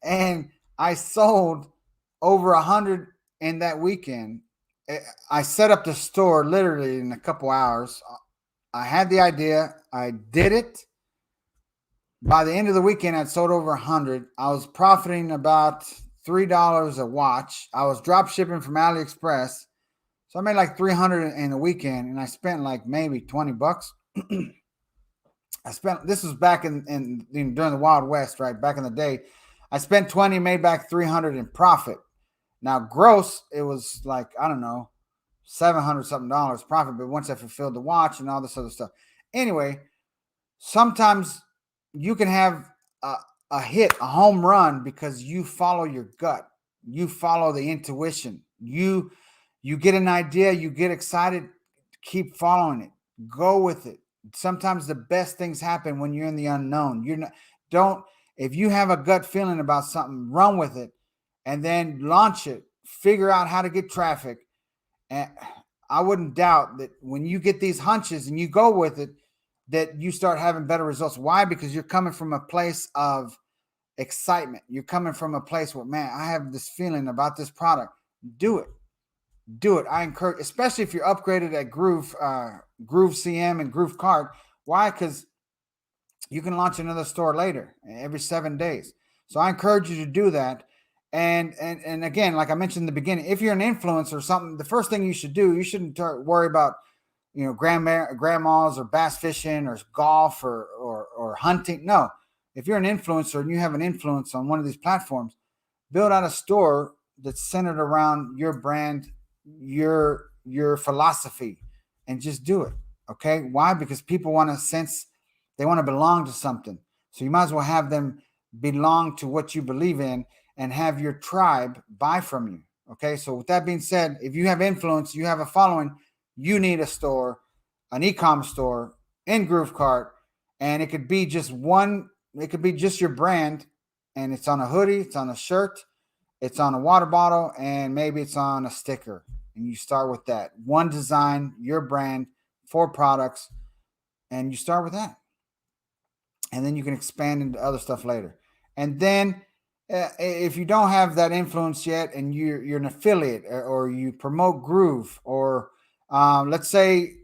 And I sold over 100 in that weekend. I set up the store literally in a couple hours. I had the idea. I did it. By the end of the weekend, I'd sold over 100. I was profiting about $3 a watch. I was drop shipping from AliExpress. So I made like 300 in the weekend, and I spent like maybe 20 bucks. This was back in during the Wild West, right? Back in the day. I spent 20, made back 300 in profit. Now, gross, it was like, I don't know, $700 something profit. But once I fulfilled the watch and all this other stuff. Anyway, sometimes you can have a hit, a home run, because you follow your gut. You follow the intuition. You get an idea, you get excited, keep following it. Go with it. Sometimes the best things happen when you're in the unknown. If you have a gut feeling about something, run with it and then launch it. Figure out how to get traffic. And I wouldn't doubt that when you get these hunches and you go with it, that you start having better results. Why? Because you're coming from a place of excitement. You're coming from a place where, man, I have this feeling about this product. Do it. I encourage, especially if you're upgraded at GrooveCM and GrooveKart. Why? Because you can launch another store later every 7 days. So I encourage you to do that. And again, like I mentioned in the beginning, if you're an influencer or something, the first thing you should do, you shouldn't worry about grandmas or bass fishing or golf or hunting. No, if you're an influencer and you have an influence on one of these platforms, build out a store that's centered around your brand, your philosophy, and just do it. Okay. Why? Because people want to sense, they want to belong to something. So you might as well have them belong to what you believe in and have your tribe buy from you. Okay. So with that being said, if you have influence, you have a following, you need a store, an e-commerce store in GrooveKart, and it could be just your brand, and it's on a hoodie, it's on a shirt, it's on a water bottle, and maybe it's on a sticker. And you start with that. One design, your brand, 4 products, and you start with that. And then you can expand into other stuff later. And then if you don't have that influence yet and you're an affiliate or you promote Groove, or let's say,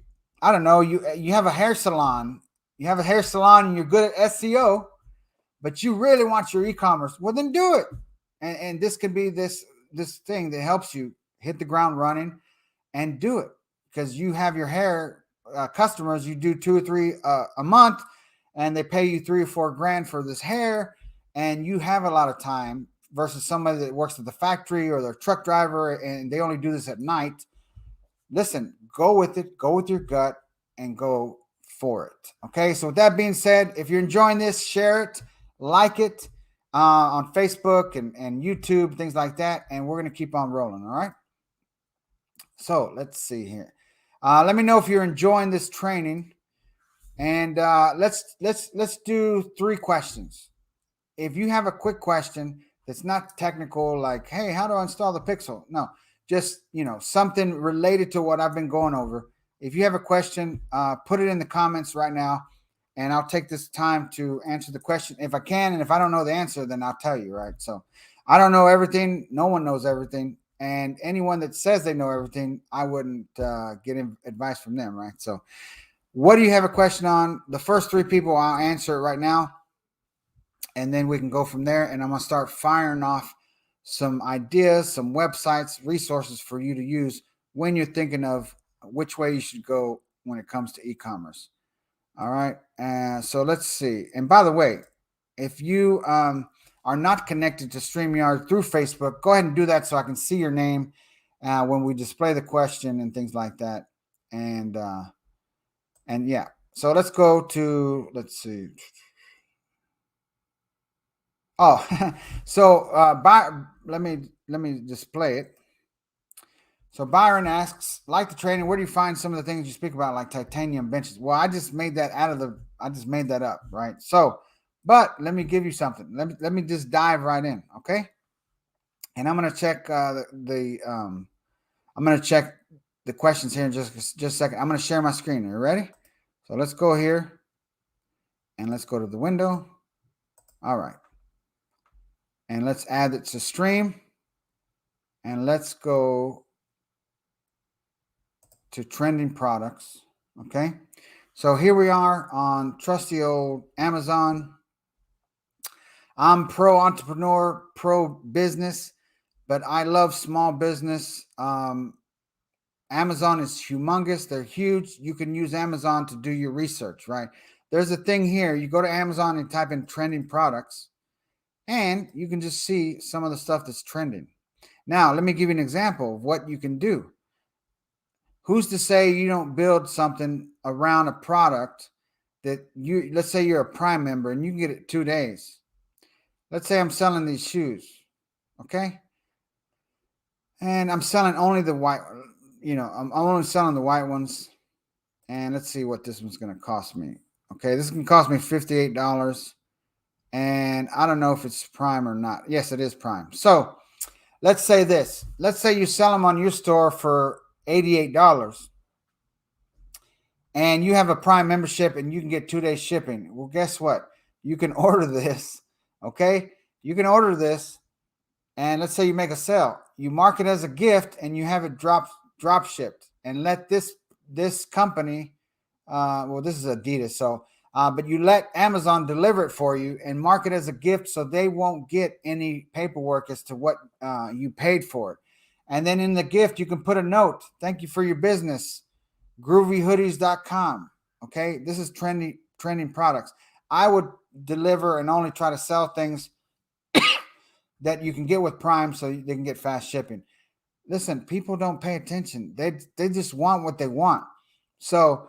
I don't know, you have a hair salon. You have a hair salon and you're good at SEO, but you really want your e-commerce. Well, then do it. And this could be this thing that helps you hit the ground running and do it, because you have your hair customers. You do 2 or 3 a month, and they pay you $3 or $4 grand for this hair, and you have a lot of time versus somebody that works at the factory or their truck driver and they only do this at night. Listen, go with it, go with your gut, and go for it. Okay, so with that being said, if you're enjoying this, share it, like it on Facebook and YouTube, things like that, and we're going to keep on rolling. All right. So let's see here. Let me know if you're enjoying this training, and let's do 3 questions. If you have a quick question that's not technical, like, hey, how do I install the Pixel? No, just, something related to what I've been going over. If you have a question, put it in the comments right now, and I'll take this time to answer the question if I can. And if I don't know the answer, then I'll tell you, right? So I don't know everything. No one knows everything. And anyone that says they know everything, I wouldn't get advice from them, right? So what do you have a question on? The first 3 people, I'll answer it right now. And then we can go from there. And I'm going to start firing off some ideas, some websites, resources for you to use when you're thinking of which way you should go when it comes to e-commerce. All right. So let's see. And by the way, if you are not connected to StreamYard through Facebook, go ahead and do that so I can see your name when we display the question and things like that. And yeah. So let's go to, let's see. Oh, so let me display it. So Byron asks, like the training, where do you find some of the things you speak about, like titanium benches? Well, I just made that up, right? So But let me give you something. Let me just dive right in, okay? And I'm gonna check I'm gonna check the questions here in just a second. I'm gonna share my screen. Are you ready? So let's go here and let's go to the window. All right. And let's add it to stream. And let's go to trending products. Okay. So here we are on trusty old Amazon. I'm pro entrepreneur, pro business, but I love small business. Amazon is humongous. They're huge. You can use Amazon to do your research, right? There's a thing here. You go to Amazon and type in trending products, and you can just see some of the stuff that's trending. Now, let me give you an example of what you can do. Who's to say you don't build something around a product that let's say you're a Prime member and you can get it 2 days. Let's say I'm selling these shoes, okay? And I'm selling only the white, I'm only selling the white ones. And let's see what this one's going to cost me. Okay, this can cost me $58. And I don't know if it's Prime or not. Yes, it is Prime. So let's say this. Let's say you sell them on your store for $88. And you have a Prime membership and you can get 2 days shipping. Well, guess what? You can order this. Okay, you can order this. And let's say you make a sale. You mark it as a gift and you have it drop shipped. And let this company, well, this is Adidas, so but you let Amazon deliver it for you and mark it as a gift, so they won't get any paperwork as to what you paid for it. And then in the gift, you can put a note. Thank you for your business. GroovyHoodies.com. Okay, this is trending products. I would deliver and only try to sell things that you can get with Prime, so they can get fast shipping. Listen, people don't pay attention. They just want what they want. So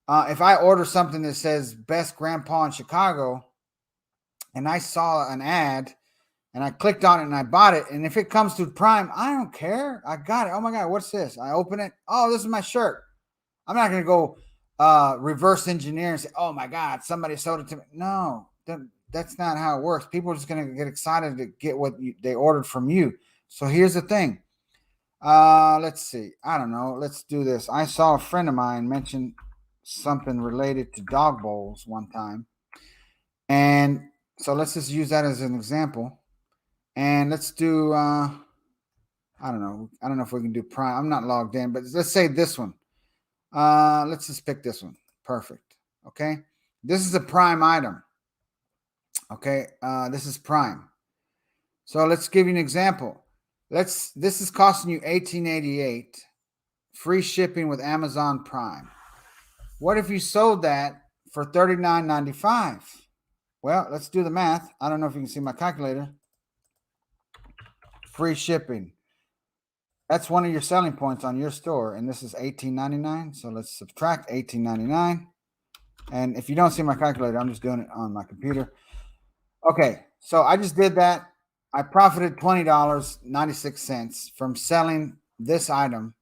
if I order something that says best grandpa in Chicago, and I saw an ad and I clicked on it and I bought it, and if it comes through Prime, I don't care. I got it. Oh my God, what's this? I open it. Oh, this is my shirt. I'm not going to go reverse engineer and say, oh my God, somebody sold it to me. No, that's not how it works. People are just going to get excited to get what they ordered from you. So here's the thing. Let's see. I don't know. Let's do this. I saw a friend of mine mention something related to dog bowls one time. And so let's just use that as an example. And let's do, I don't know. I don't know if we can do Prime. I'm not logged in, but let's say this one. Let's just pick this one. Perfect. Okay. This is a Prime item. Okay. This is Prime. So let's give you an example. This is costing you $18.88, free shipping with Amazon Prime. What if you sold that for $39.95? Well, let's do the math. I don't know if you can see my calculator. Free shipping. That's one of your selling points on your store, and this is $18.99. So let's subtract $18.99. And if you don't see my calculator, I'm just doing it on my computer. Okay, so I just did that. I profited $20.96 from selling this item.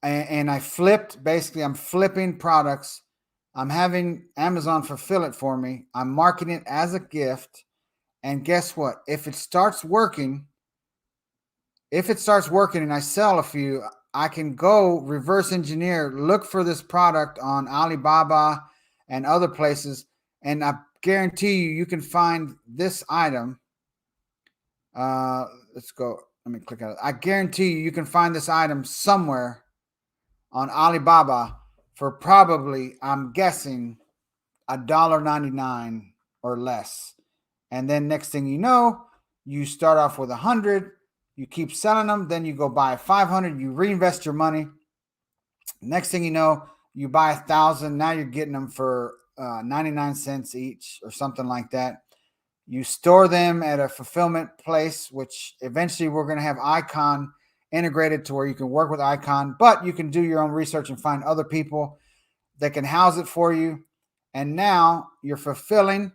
And I flipped, basically, I'm flipping products. I'm having Amazon fulfill it for me. I'm marketing it as a gift. And guess what? If it starts working and I sell a few, I can go reverse engineer, look for this product on Alibaba and other places. And I guarantee you can find this item. Let's go. Let me click on it. I guarantee you can find this item somewhere on Alibaba for probably, I'm guessing, $1.99 or less. And then next thing you know, you start off with 100, you keep selling them, then you go buy 500, you reinvest your money. Next thing you know, you buy 1,000. Now you're getting them for 99 cents each or something like that. You store them at a fulfillment place, which eventually we're going to have Icon integrated to where you can work with Icon, but you can do your own research and find other people that can house it for you. And now you're fulfilling.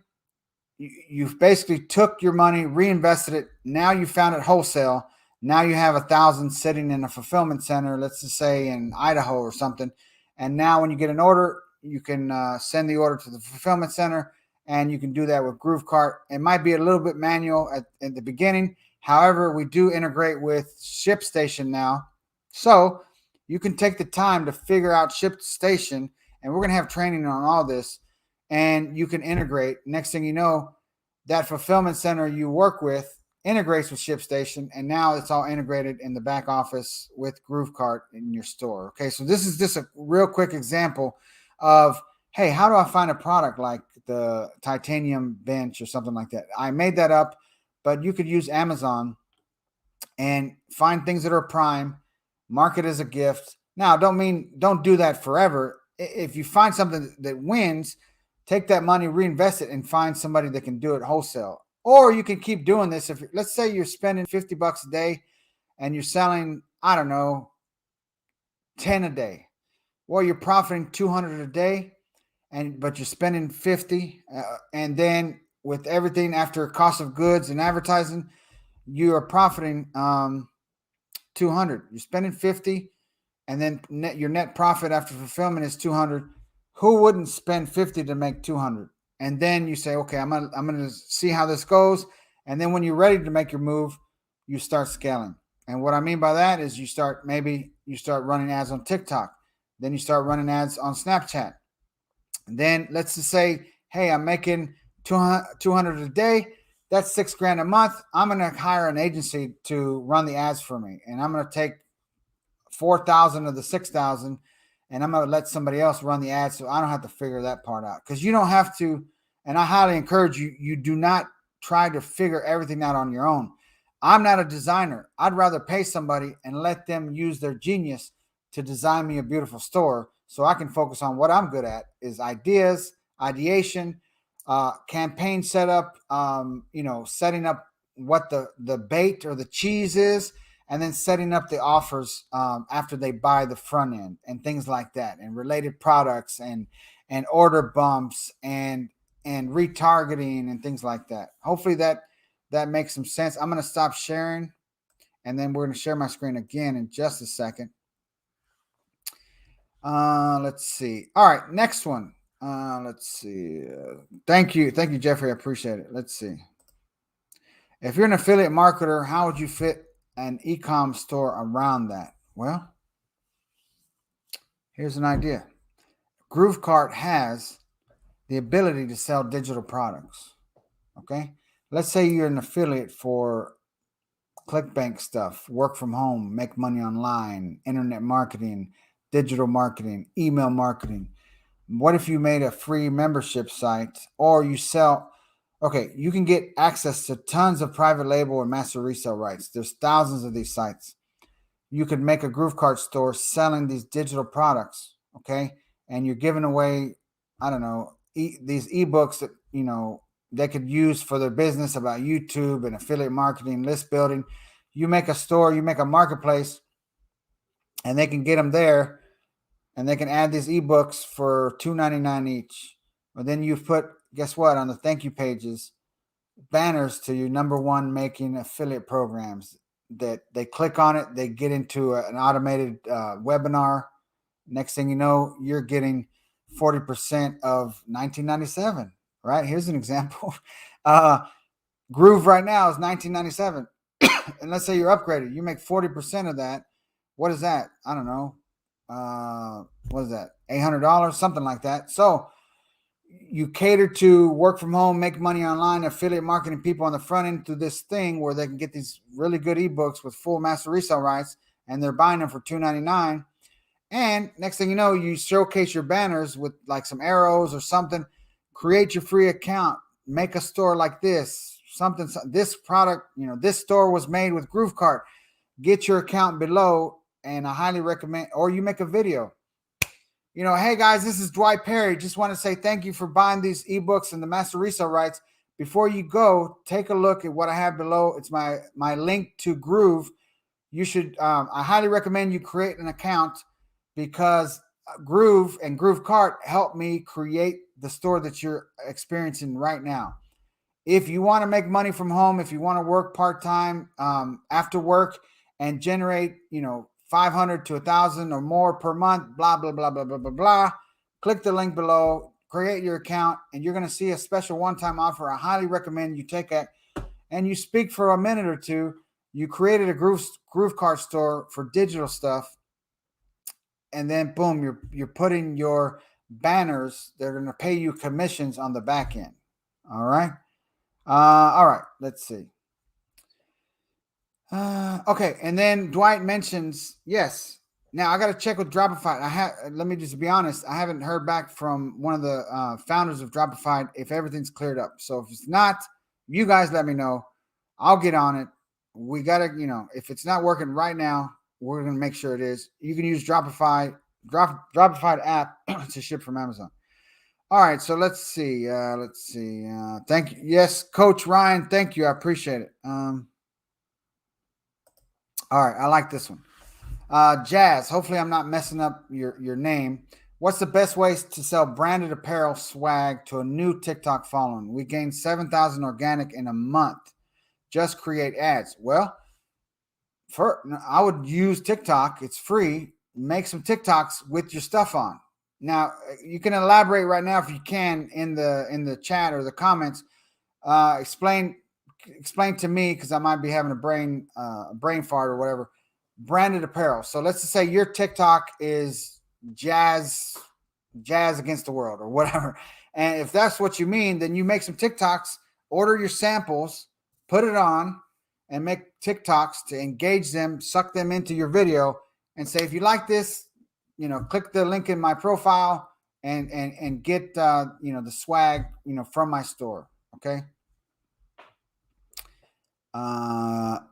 You've basically took your money, reinvested it. Now you found it wholesale. Now you have 1,000 sitting in a fulfillment center, let's just say in Idaho or something. And now when you get an order, you can send the order to the fulfillment center and you can do that with GrooveKart. It might be a little bit manual at the beginning. However, we do integrate with ShipStation now. So you can take the time to figure out ShipStation, and we're going to have training on all this, and you can integrate. Next thing you know, that fulfillment center you work with integrates with ShipStation, and now it's all integrated in the back office with GrooveKart in your store. Okay, so this is just a real quick example of, hey, how do I find a product like the titanium bench or something like that? I made that up, but you could use Amazon and find things that are prime, market as a gift. Now, don't do that forever. If you find something that wins, take that money, reinvest it, and find somebody that can do it wholesale. Or you can keep doing this. If let's say you're spending $50 a day and you're selling, I don't know, 10 a day. Well, you're profiting 200 a day, but you're spending 50, and then with everything after cost of goods and advertising, you are profiting 200. You're spending 50, and then your net profit after fulfillment is 200. Who wouldn't spend 50 to make 200? And then you say, okay, I'm gonna see how this goes. And then when you're ready to make your move, you start scaling. And what I mean by that is you start running ads on TikTok. Then you start running ads on Snapchat. And then let's just say, hey, I'm making 200 a day. That's $6,000 a month. I'm going to hire an agency to run the ads for me. And I'm going to take 4,000 of the 6,000, and I'm going to let somebody else run the ads so I don't have to figure that part out. Because you don't have to, and I highly encourage you, you do not try to figure everything out on your own. I'm not a designer. I'd rather pay somebody and let them use their genius to design me a beautiful store so I can focus on what I'm good at, is ideas, ideation, campaign setup, setting up what the bait or the cheese is, and then setting up the offers after they buy the front end and things like that, and related products and order bumps and retargeting and things like that. Hopefully that makes some sense. I'm going to stop sharing, and then we're going to share my screen again in just a second. Let's see. All right, next one. Let's see. Thank you, Jeffrey. I appreciate it. Let's see. If you're an affiliate marketer, how would you fit an e-com store around that? Well, here's an idea. GrooveKart has the ability to sell digital products. Okay, let's say you're an affiliate for ClickBank stuff, work from home, make money online, internet marketing, digital marketing, email marketing. What if you made a free membership site, or you sell? Okay, you can get access to tons of private label and master resale rights. There's thousands of these sites. You could make a GrooveKart store selling these digital products, okay? And you're giving away, I don't know, these ebooks that, they could use for their business about YouTube and affiliate marketing, list building. You make a store, you make a marketplace, and they can get them there, and they can add these ebooks for $2.99 each. But then you put, guess what, on the thank you pages, banners to your number one making affiliate programs that they click on it, they get into an automated webinar. Next thing you know, you're getting 40% of $19.97. Right? Here's an example. Groove right now is $19.97. And let's say you're upgraded, you make 40% of that. What is that? I don't know. What is that? $800, something like that. So you cater to work from home, make money online, affiliate marketing people on the front end through this thing where they can get these really good ebooks with full master resale rights, and they're buying them for $2.99. And next thing you know, you showcase your banners with like some arrows or something. Create your free account. Make a store like this. This product, this store was made with GrooveKart. Get your account below, and I highly recommend. Or you make a video. Hey guys, this is Dwight Perry. Just want to say thank you for buying these ebooks and the master resale rights. Before you go, take a look at what I have below. It's my link to Groove. You should. I highly recommend you create an account, because Groove and GrooveKart help me create the store that you're experiencing right now. If you want to make money from home, if you want to work part-time after work and generate, 500 to 1,000 or more per month, blah, blah, blah, blah, blah, blah, blah, click the link below. create your account, and you're going to see a special one-time offer. I highly recommend you take it and you speak for a minute or two. You created a GrooveKart store for digital stuff, and then boom, you're putting your banners. They're going to pay you commissions on the back end. All right. All right. Let's see. Okay, and then Dwight mentions yes. Now I got to check with Dropify. Let me just be honest. I haven't heard back from one of the founders of Dropify if everything's cleared up. So if it's not, you guys let me know. I'll get on it. We gotta, if it's not working right now, we're gonna make sure it is. You can use Dropify app to ship from Amazon. All right, so let's see. Thank you. Yes, Coach Ryan. Thank you. I appreciate it. All right, I like this one. Jazz, hopefully I'm not messing up your name. What's the best ways to sell branded apparel swag to a new TikTok following? We gained 7,000 organic in a month. Just create ads. Well, I would use TikTok. It's free. Make some TikToks with your stuff on. Now, you can elaborate right now if you can in the chat or the comments. Explain to me, because I might be having a brain fart or whatever. Branded apparel. So let's just say your TikTok is jazz against the world or whatever. And if that's what you mean, then you make some TikToks, order your samples, put it on, and make TikToks to engage them, suck them into your video, and say, if you like this, click the link in my profile and get the swag from my store. Okay.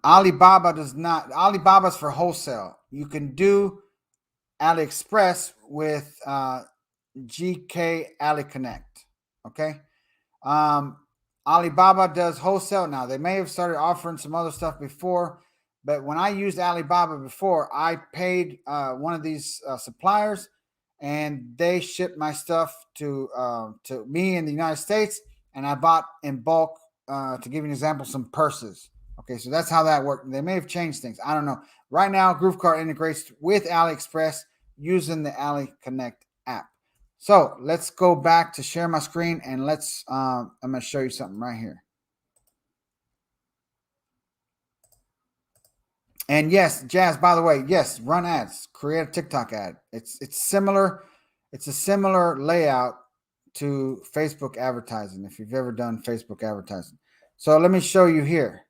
Alibaba does not. Alibaba's for wholesale. You can do AliExpress with GK AliConnect. Okay. Alibaba does wholesale now. They may have started offering some other stuff before, but when I used Alibaba before, I paid one of these suppliers, and they shipped my stuff to me in the United States, and I bought in bulk. To give you an example, some purses. Okay, so that's how that worked. They may have changed things. I don't know. Right now, GrooveKart integrates with AliExpress using the AliConnect app. So let's go back to share my screen, and I'm going to show you something right here. And yes, Jazz, by the way, yes, run ads, create a TikTok ad. It's similar. It's a similar layout to Facebook advertising, if you've ever done Facebook advertising. So let me show you here.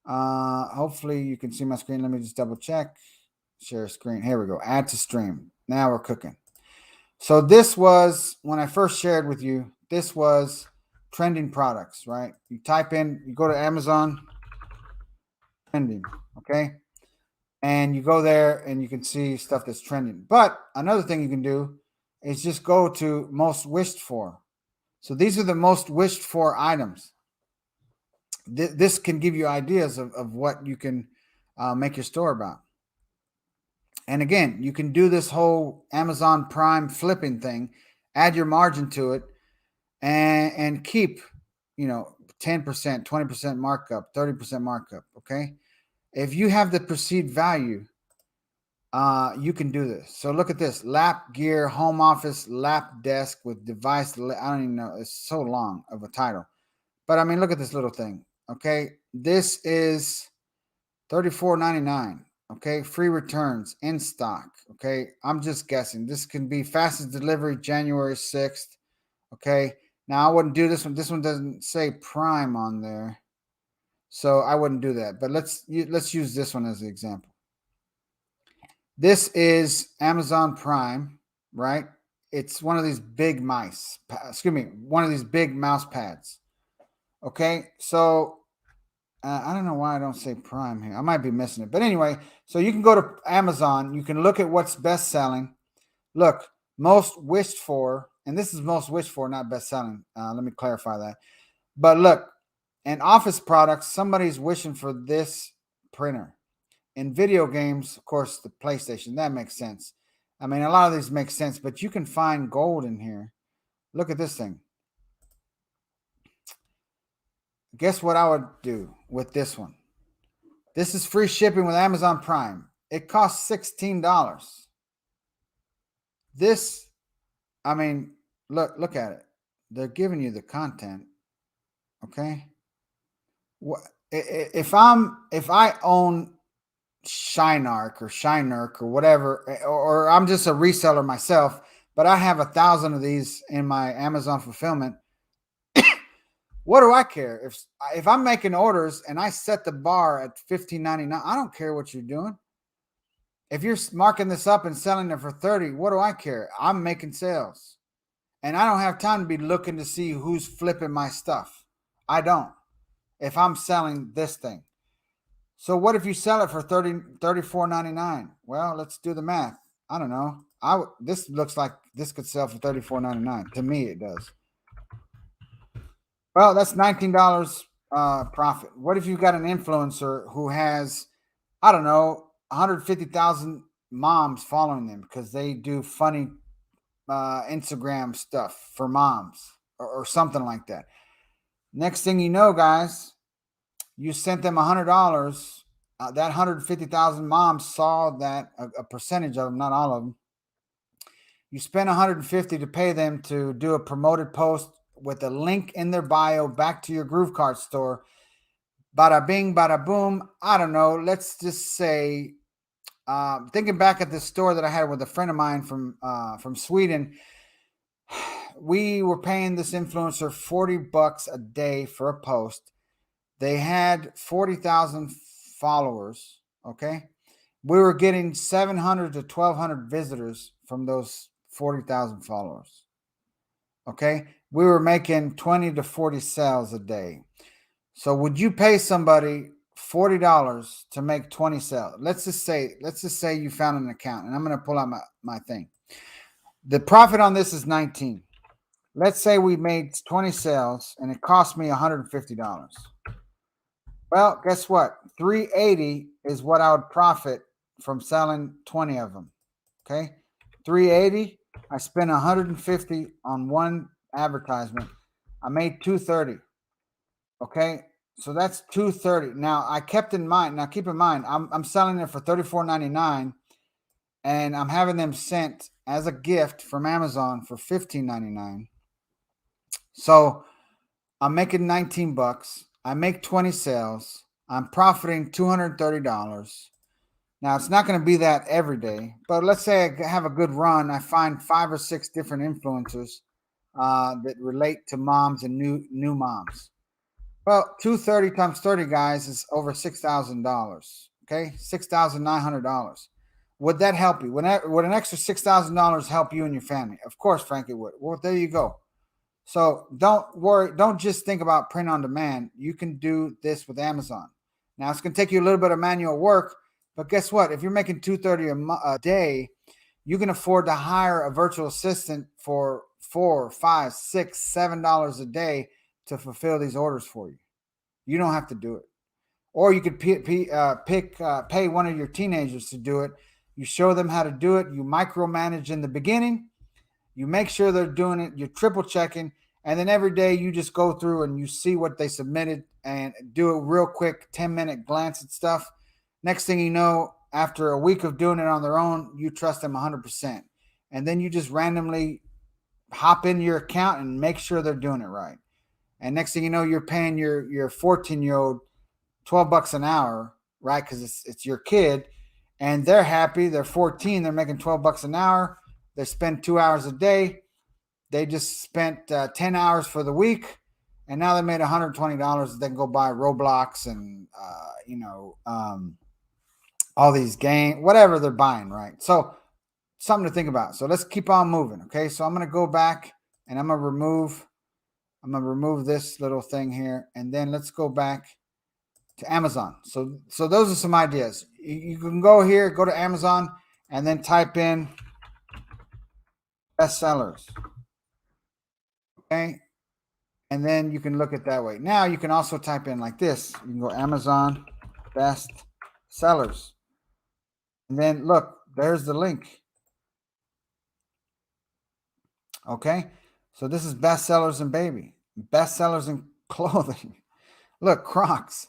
Hopefully you can see my screen. Let me just double check. Share screen. Here we go. Add to stream. Now we're cooking. So this was, when I first shared with you, this was trending products, right? You type in, you go to Amazon, trending, okay? And you go there and you can see stuff that's trending. But another thing you can do is just go to most wished for. So these are the most wished for items. This can give you ideas of what you can make your store about. And again, you can do this whole Amazon Prime flipping thing, add your margin to it, and keep, 10%, 20% markup, 30% markup. Okay. If you have the perceived value, you can do this. So look at this: lap gear, home office, lap desk with device. I don't even know. It's so long of a title, but I mean, look at this little thing. Okay. This is $34.99. Okay. Free returns in stock. Okay. I'm just guessing. This can be fastest delivery January 6th. Okay. Now I wouldn't do this one. This one doesn't say Prime on there, so I wouldn't do that. But let's use this one as an example. This is Amazon Prime, right? It's one of these big one of these big mouse pads. Okay. So I don't know why I don't say Prime here. I might be missing it. But anyway, so you can go to Amazon. You can look at what's best selling. Look, most wished for, and this is most wished for, not best selling. Let me clarify that. But look, in office products, somebody's wishing for this printer. In video games, of course, the PlayStation. That makes sense. I mean, a lot of these make sense, but you can find gold in here. Look at this thing. Guess what I would do with this one? This is free shipping with Amazon Prime. It costs $16. This, I mean, Look at it. They're giving you the content. Okay. What if I own Shinark or whatever, or I'm just a reseller myself, but I have 1,000 of these in my Amazon fulfillment. What do I care if I'm making orders and I set the bar at $15.99? I don't care what you're doing. If you're marking this up and selling it for 30, what do I care? I'm making sales, and I don't have time to be looking to see who's flipping my stuff. I don't. If I'm selling this thing. So what if you sell it for $34.99? Well, let's do the math. I don't know. This looks like this could sell for $34.99. To me, it does. Well, that's $19 profit. What if you've got an influencer who has, I don't know, 150,000 moms following them because they do funny Instagram stuff for moms or something like that. Next thing you know, guys, you sent them $100. That 150,000 moms saw that a percentage of them, not all of them. You spend 150 to pay them to do a promoted post with a link in their bio back to your GrooveKart store. Bada bing, bada boom. I don't know. Let's just say, thinking back at this store that I had with a friend of mine from Sweden, we were paying this influencer $40 a day for a post. They had 40,000 followers. Okay. We were getting 700 to 1,200 visitors from those 40,000 followers. Okay. We were making 20 to 40 sales a day. So would you pay somebody $40 to make 20 sales? Let's just say you found an account, and I'm going to pull out my thing. The profit on this is 19. Let's say we made 20 sales and it cost me $150. Well, guess what? 380 is what I would profit from selling 20 of them. Okay. 380. I spent 150 on one advertisement. I made 230. Okay. So that's 230. Now I kept in mind, now keep in mind, I'm selling it for $34.99 and I'm having them sent as a gift from Amazon for $15.99. So I'm making 19 bucks. I make 20 sales. I'm profiting $230. Now it's not going to be that every day, but let's say I have a good run. I find 5 or 6 different influencers that relate to moms and new moms. Well, 230 times 30 guys is over $6,000. Okay, $6,900. Would that help you? Would an extra $6,000 help you and your family? Of course, Frank, it would. Well, there you go. So don't worry. Don't just think about print on demand. You can do this with Amazon. Now it's going to take you a little bit of manual work, but guess what? If you're making $230 a day, you can afford to hire a virtual assistant for $4, $5, $6, $7 a day to fulfill these orders for you. You don't have to do it, or you could pay one of your teenagers to do it. You show them how to do it. You micromanage in the beginning. You make sure they're doing it. You're triple checking. And then every day you just go through and you see what they submitted and do a real quick 10-minute glance at stuff. Next thing you know, after a week of doing it on their own, you trust them 100%. And then you just randomly hop in your account and make sure they're doing it right. And next thing you know, you're paying your 14-year-old $12 an hour, right? Because it's your kid. And they're happy. They're 14. They're making $12 an hour. They spend 2 hours a day. They just spent 10 hours for the week, and now they made $120. They can go buy Roblox and all these games, whatever they're buying, right? So something to think about. So let's keep on moving, okay? So I'm gonna go back and I'm gonna remove this little thing here, and then let's go back to Amazon. So those are some ideas. You can go here, go to Amazon, and then type in bestsellers. Okay. And then you can look at that way. Now you can also type in like this. You can go Amazon best sellers. And then look, there's the link. Okay. So this is best sellers in baby, best sellers in clothing. Look, Crocs.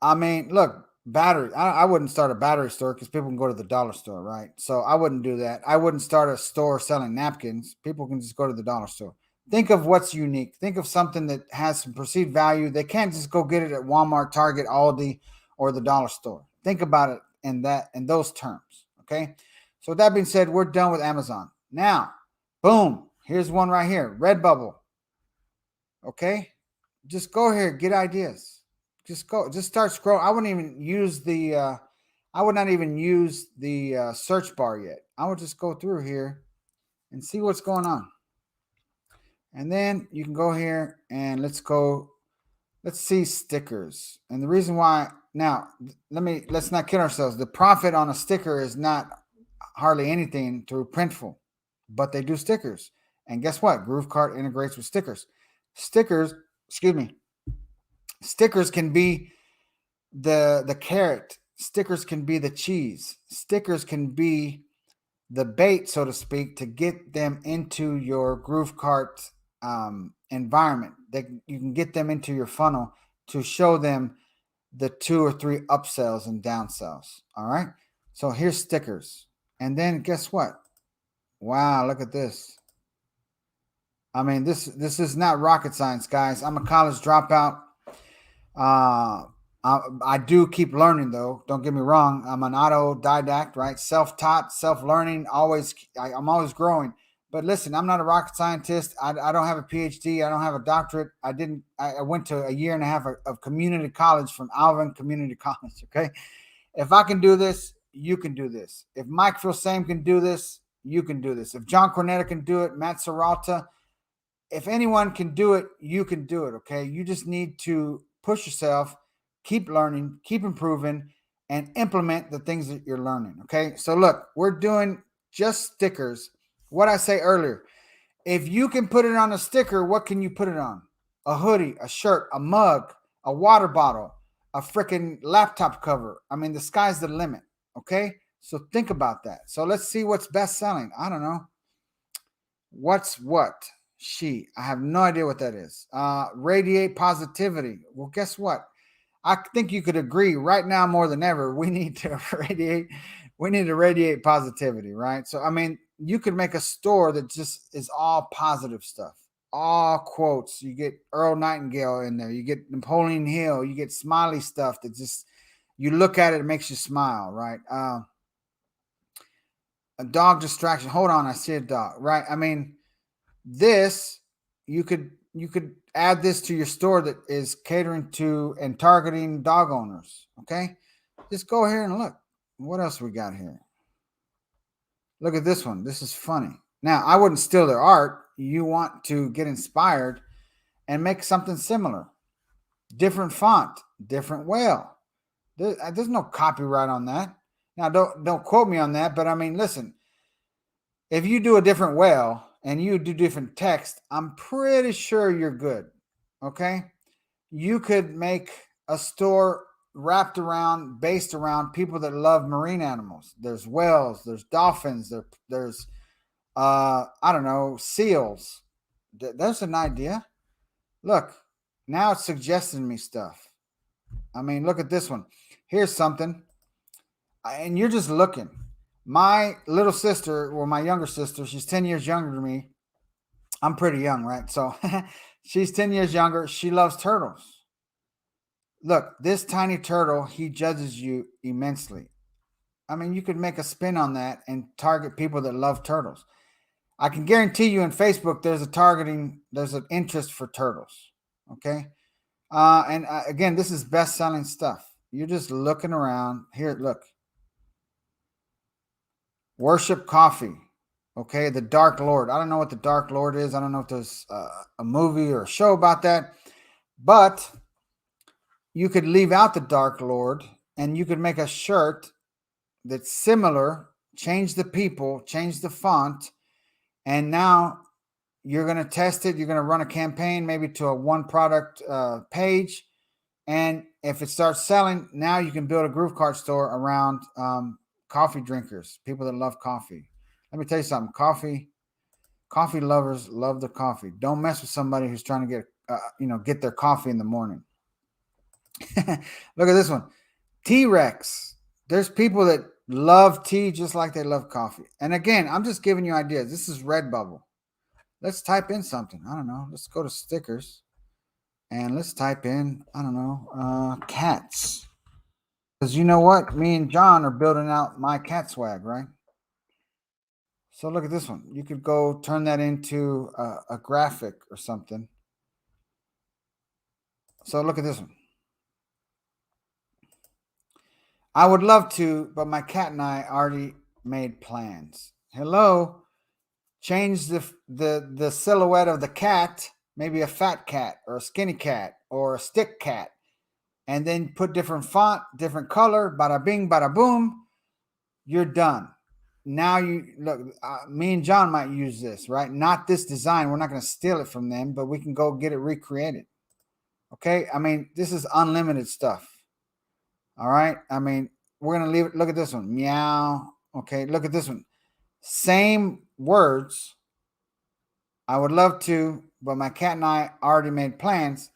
I mean, look, battery. I wouldn't start a battery store because people can go to the dollar store, right? So I wouldn't do that. I wouldn't start a store selling napkins. People can just go to the dollar store. Think of what's unique. Think of something that has some perceived value. They can't just go get it at Walmart, Target, Aldi, or the dollar store. Think about it in those terms. Okay. So with that being said, we're done with Amazon. Now, boom, here's one right here. Redbubble. Okay. Just go here, get ideas. Just start scroll. I wouldn't even use the I would not even use the search bar yet. I would just go through here and see what's going on. And then you can go here and let's see stickers. And the reason why now let's not kid ourselves. The profit on a sticker is not hardly anything through Printful, but they do stickers. And guess what? GrooveKart integrates with stickers. Stickers, excuse me. Stickers can be the carrot. Stickers can be the cheese. Stickers can be the bait, so to speak, to get them into your GrooveKart environment. You can get them into your funnel to show them the 2 or 3 upsells and downsells. All right. So here's stickers. And then guess what? Wow, look at this. I mean, this is not rocket science, guys. I'm a college dropout. I do keep learning, though. Don't get me wrong. I'm an autodidact, right? Self-taught, self-learning. I'm always growing. But listen, I'm not a rocket scientist. I don't have a PhD. I don't have a doctorate. I went to a year and a half of community college from Alvin Community College. Okay, if I can do this, you can do this. If Mike Filsame can do this, you can do this. If John Cornetta can do it, Matt Serralta, if anyone can do it, you can do it. Okay. You just need to push yourself, keep learning, keep improving, and implement the things that you're learning. Okay. So look, we're doing just stickers. What I say earlier, if you can put it on a sticker, what can you put it on? A hoodie, a shirt, a mug, a water bottle, a freaking laptop cover. I mean, the sky's the limit. Okay. So think about that. So let's see what's best selling. I don't know. What's what? She. I have no idea what that is. Radiate positivity. Well, guess what? I think you could agree right now more than ever. We need to radiate. We need to radiate positivity, right? So, I mean, you could make a store that just is all positive stuff, all quotes. You get Earl Nightingale in there. You get Napoleon Hill. You get smiley stuff that just you look at it, it makes you smile, right? A dog distraction. Hold on, I see a dog, right? I mean, this you could add this to your store that is catering to and targeting dog owners. Okay, just go here and look. What else we got here? Look at this one. This is funny. Now, I wouldn't steal their art. You want to get inspired and make something similar. Different font, different whale. There's no copyright on that. Now, don't quote me on that, but I mean, listen, if you do a different whale and you do different text, I'm pretty sure you're good. Okay. You could make a store based around people that love marine animals. There's whales, there's dolphins, there's I don't know, seals. There's an idea. Look, now it's suggesting me stuff. I mean, look at this one. Here's something. And you're just looking. My little sister, or my younger sister, she's 10 years younger than me. I'm pretty young, right? So she's 10 years younger. She loves turtles. Look, this tiny turtle, he judges you immensely. I mean, you could make a spin on that and target people that love turtles. I can guarantee you in Facebook, there's an interest for turtles. Okay. And again, this is best selling stuff. You're just looking around here. Look, worship coffee. Okay. The Dark Lord. I don't know what the Dark Lord is. I don't know if there's a movie or a show about that, but you could leave out the Dark Lord and you could make a shirt that's similar, change the people, change the font, and now you're going to test it. You're going to run a campaign, maybe to a one product page. And if it starts selling, now you can build a GrooveKart store around coffee drinkers, people that love coffee. Let me tell you something. Coffee lovers love the coffee. Don't mess with somebody who's trying to get their coffee in the morning. Look at this one. T-Rex. There's people that love tea just like they love coffee. And again, I'm just giving you ideas. This is Redbubble. Let's type in something. I don't know. Let's go to stickers and let's type in, I don't know, cats. Because you know what? Me and John are building out my cat swag, right? So look at this one. You could go turn that into a graphic or something. So look at this one. I would love to, but my cat and I already made plans. Hello. Change the silhouette of the cat, maybe a fat cat or a skinny cat or a stick cat, and then put different font, different color, bada bing, bada boom. You're done. Now you look, me and John might use this, right? Not this design. We're not going to steal it from them, but we can go get it recreated. Okay. I mean, this is unlimited stuff. All right. I mean, we're going to leave it. Look at this one. Meow. Okay. Look at this one. Same words. I would love to, but my cat and I already made plans.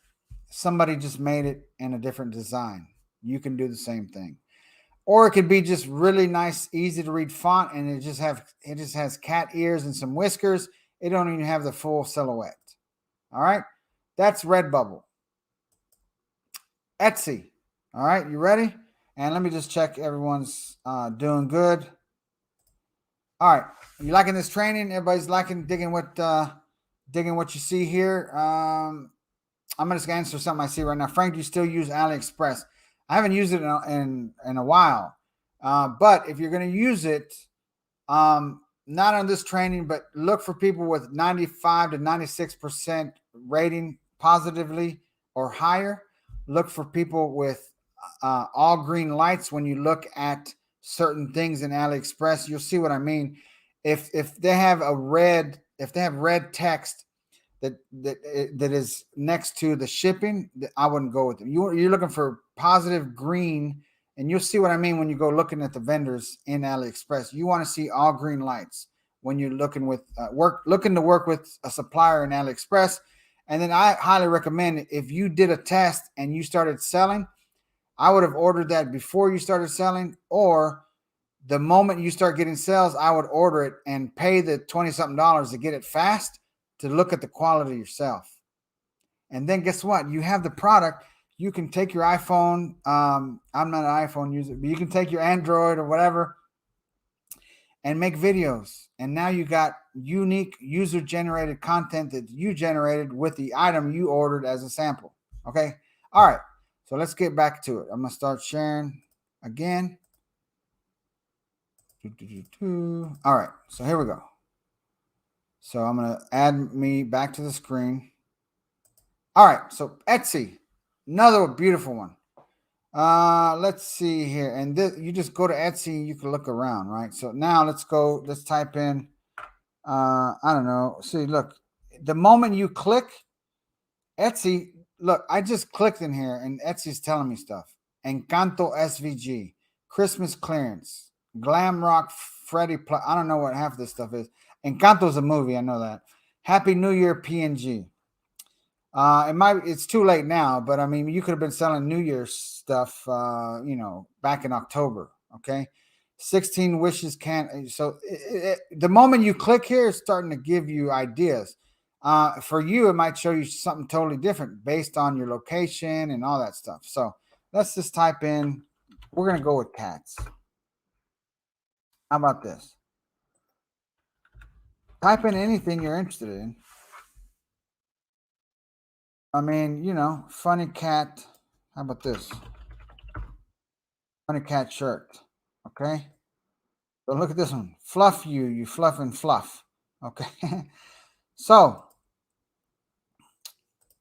Somebody just made it in a different design. You can do the same thing. Or it could be just really nice, easy to read font, and it just has cat ears and some whiskers. It don't even have the full silhouette. All right, that's Redbubble. Etsy. All right, you ready? And let me just check everyone's doing good. All right, you liking this training? Everybody's digging what you see here. I'm gonna just answer something I see right now. Frank, do you still use AliExpress? I haven't used it in a while, but if you're going to use it, not on this training, but look for people with 95 to 96% rating positively or higher. Look for people with all green lights when you look at certain things in AliExpress. You'll see what I mean. If they have red text that is next to the shipping, I wouldn't go with them. You're looking for positive green, and you'll see what I mean when you go looking at the vendors in AliExpress. You want to see all green lights when you're looking to work with a supplier in AliExpress. And then I highly recommend, if you did a test and you started selling, I would have ordered that before you started selling, or the moment you start getting sales, I would order it and pay the $20-something to get it fast, to look at the quality yourself. And then guess what? You have the product. You can take your iPhone. I'm not an iPhone user, but you can take your Android or whatever and make videos. And now you got unique user-generated content that you generated with the item you ordered as a sample. Okay? All right. So let's get back to it. I'm going to start sharing again. All right. So here we go. So I'm going to add me back to the screen. All right. So Etsy, another beautiful one. Let's see here. And this, you just go to Etsy and you can look around, right? So now let's type in, I don't know. See, look, the moment you click Etsy, look, I just clicked in here and Etsy's telling me stuff. Encanto SVG, Christmas clearance, Glam Rock Freddy. I don't know what half of this stuff is. Encanto's a movie, I know that. Happy New Year PNG. It's too late now, but I mean, you could have been selling New Year's stuff, back in October. Okay, 16 wishes can't. So the moment you click here, it's starting to give you ideas. For you, it might show you something totally different based on your location and all that stuff. So let's just type in. We're gonna go with cats. How about this? Type in anything you're interested in. I mean, funny cat. How about this? Funny cat shirt. Okay. So look at this one. Fluff you fluff and fluff. Okay. So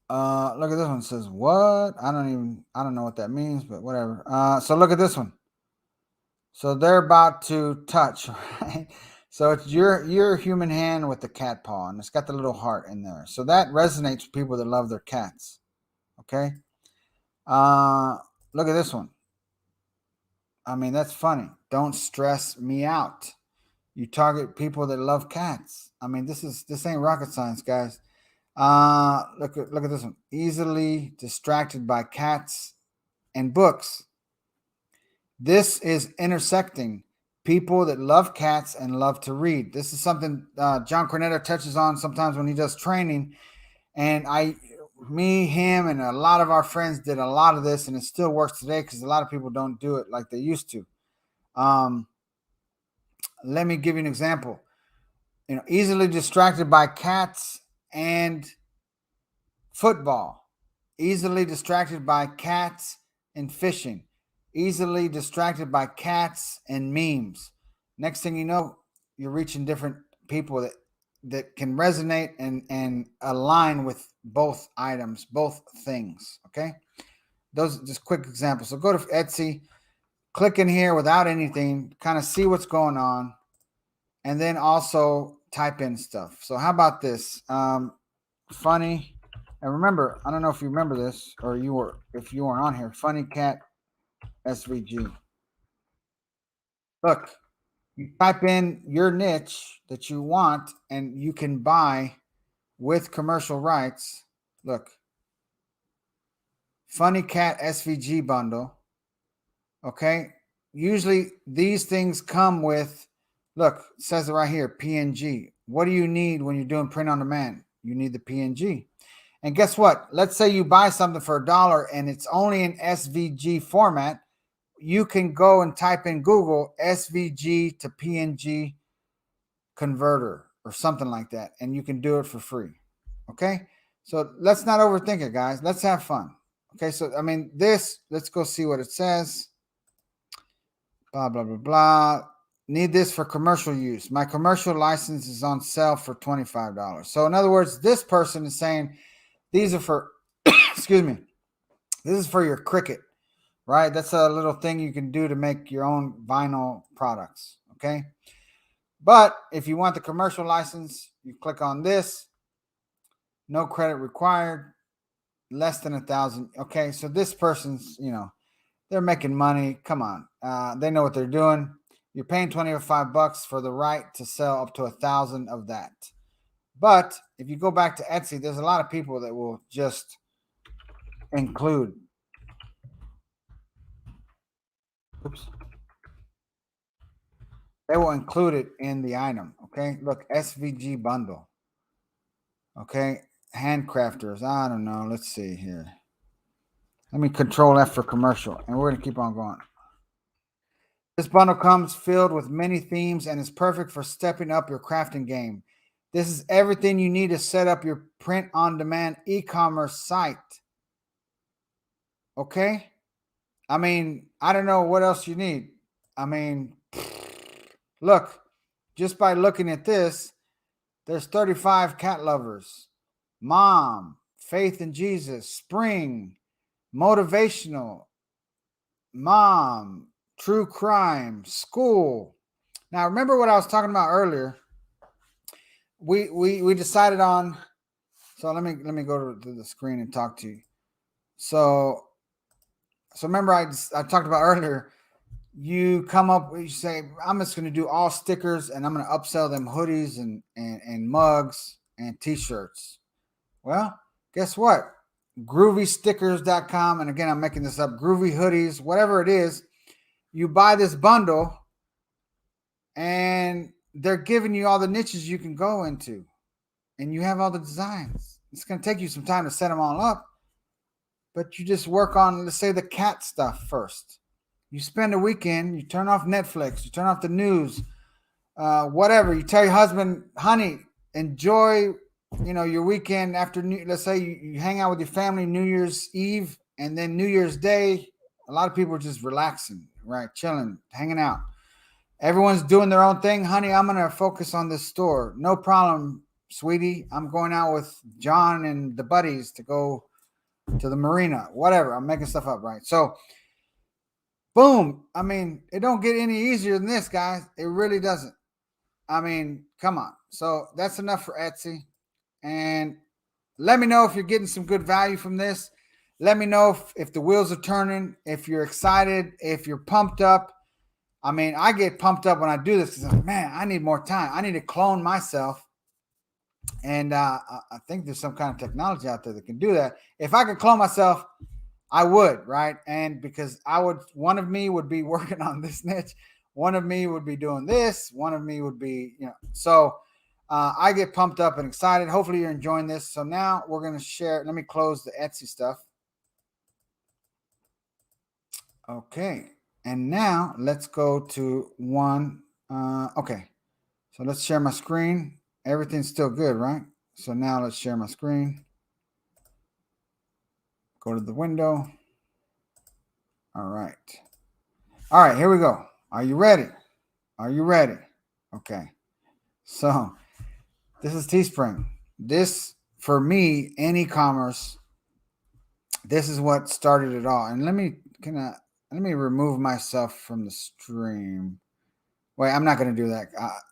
look at this one. It says what? I don't know what that means, but whatever. So look at this one. So they're about to touch, right? So it's your human hand with the cat paw, and it's got the little heart in there. So that resonates with people that love their cats. Okay. Look at this one. I mean, that's funny. Don't stress me out. You target people that love cats. I mean, this ain't rocket science, guys. Look at this one. Easily distracted by cats and books. This is intersecting people that love cats and love to read. This is something John Cornetto touches on sometimes when he does training. And him, and a lot of our friends did a lot of this, and it still works today because a lot of people don't do it like they used to. Let me give you an example. Easily distracted by cats and football, easily distracted by cats and fishing, easily distracted by cats and memes. Next thing you know, you're reaching different people that can resonate and align with both items, both things. Okay, those are just quick examples. So go to Etsy, click in here without anything, kind of see what's going on, and then also type in stuff. So how about this? Funny, and remember, I don't know if you remember this or if you weren't on here. Funny cat SVG. Look, you type in your niche that you want, and you can buy with commercial rights. Look, Funny Cat SVG bundle. Okay. Usually these things come with, look, it says it right here, PNG. What do you need when you're doing print on demand? You need the PNG. And guess what? Let's say you buy something for $1 and it's only in SVG format. You can go and type in Google SVG to PNG converter or something like that, and you can do it for free. Okay. So let's not overthink it, guys. Let's have fun. Okay. So, let's go see what it says. Blah, blah, blah, blah. Need this for commercial use. My commercial license is on sale for $25. So in other words, this person is saying these are for, excuse me, this is for your Cricut, right? That's a little thing you can do to make your own vinyl products. Okay. But if you want the commercial license, you click on this. No credit required. Less than 1,000. Okay. So this person's, they're making money. Come on. They know what they're doing. You're paying $25 for the right to sell up to 1,000 of that. But if you go back to Etsy, there's a lot of people that will just include. Oops. They will include it in the item. Okay. Look, SVG bundle. Okay. Handcrafters. I don't know. Let's see here. Let me control F for commercial, and we're going to keep on going. This bundle comes filled with many themes and is perfect for stepping up your crafting game. This is everything you need to set up your print-on-demand e-commerce site. Okay? I don't know what else you need. Look, just by looking at this, there's 35 cat lovers, mom, faith in Jesus, spring, motivational, mom, true crime, school. Now, remember what I was talking about earlier. We decided on. So let me go to the screen and talk to you. So remember I talked about earlier. You come up, you say, I'm just going to do all stickers, and I'm going to upsell them hoodies and mugs and t-shirts. Well, guess what? GroovyStickers.com, and again, I'm making this up. Groovy hoodies, whatever it is. You buy this bundle, and they're giving you all the niches you can go into, and you have all the designs. It's going to take you some time to set them all up, but you just work on, let's say, the cat stuff first. You spend a weekend, you turn off Netflix, you turn off the news, whatever. You tell your husband, honey, enjoy, your weekend after, let's say you hang out with your family New Year's Eve, and then New Year's Day, a lot of people are just relaxing, right? Chilling, hanging out. Everyone's doing their own thing. Honey, I'm going to focus on this store. No problem, sweetie. I'm going out with John and the buddies to go to the marina, whatever. I'm making stuff up, right? So, boom. It don't get any easier than this, guys. It really doesn't. Come on. So that's enough for Etsy. And let me know if you're getting some good value from this. Let me know if the wheels are turning, if you're excited, if you're pumped up. I get pumped up when I do this because, man, I need more time. I need to clone myself. And I think there's some kind of technology out there that can do that. If I could clone myself, I would, right? And because one of me would be working on this niche, one of me would be doing this, one of me would be, so I get pumped up and excited. Hopefully you're enjoying this. So now we're going to share. Let me close the Etsy stuff. Okay. And now let's go to one. Okay. So let's share my screen. Everything's still good, right? So now let's share my screen. Go to the window. All right. All right, here we go. Are you ready? Are you ready? Okay. So this is TeeSpring. This, for me, in e-commerce, this is what started it all. And let me remove myself from the stream. Wait, I'm not going to do that.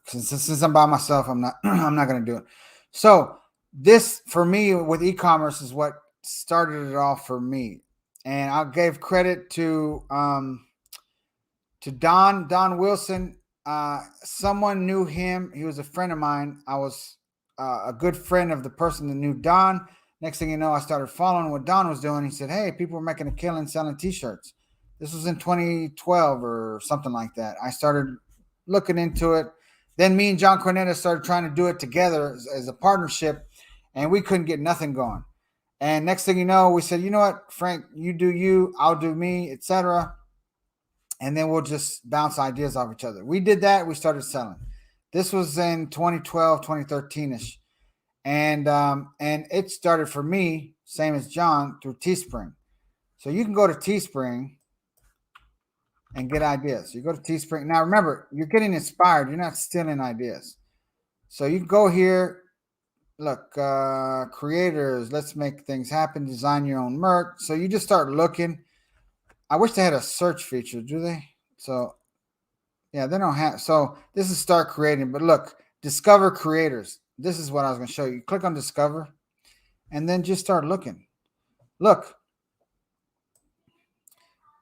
Since I'm by myself, I'm not I'm not going to do it. So this, for me, with e-commerce, is what started it all for me. And I gave credit to Don Wilson. Someone knew him. He was a friend of mine. I was a good friend of the person that knew Don. Next thing you know, I started following what Don was doing. He said, "Hey, people were making a killing selling T-shirts." This was in 2012 or something like that. I started looking into it. Then me and John Cornetta started trying to do it together as a partnership, and we couldn't get nothing going. And next thing you know, we said, "You know what, Frank, you do you, I'll do me, etc." And then we'll just bounce ideas off each other. We did that. We started selling. This was in 2012, 2013-ish. And it started for me, same as John, through TeeSpring. So you can go to TeeSpring and get ideas. You go to TeeSpring. Now remember, you're getting inspired. You're not stealing ideas. So you can go here. Look, creators, let's make things happen. Design your own merch. So you just start looking. I wish they had a search feature. Do they? So yeah, they don't have. So this is start creating. But look, discover creators. This is what I was going to show you. Click on discover, and then just start looking. Look,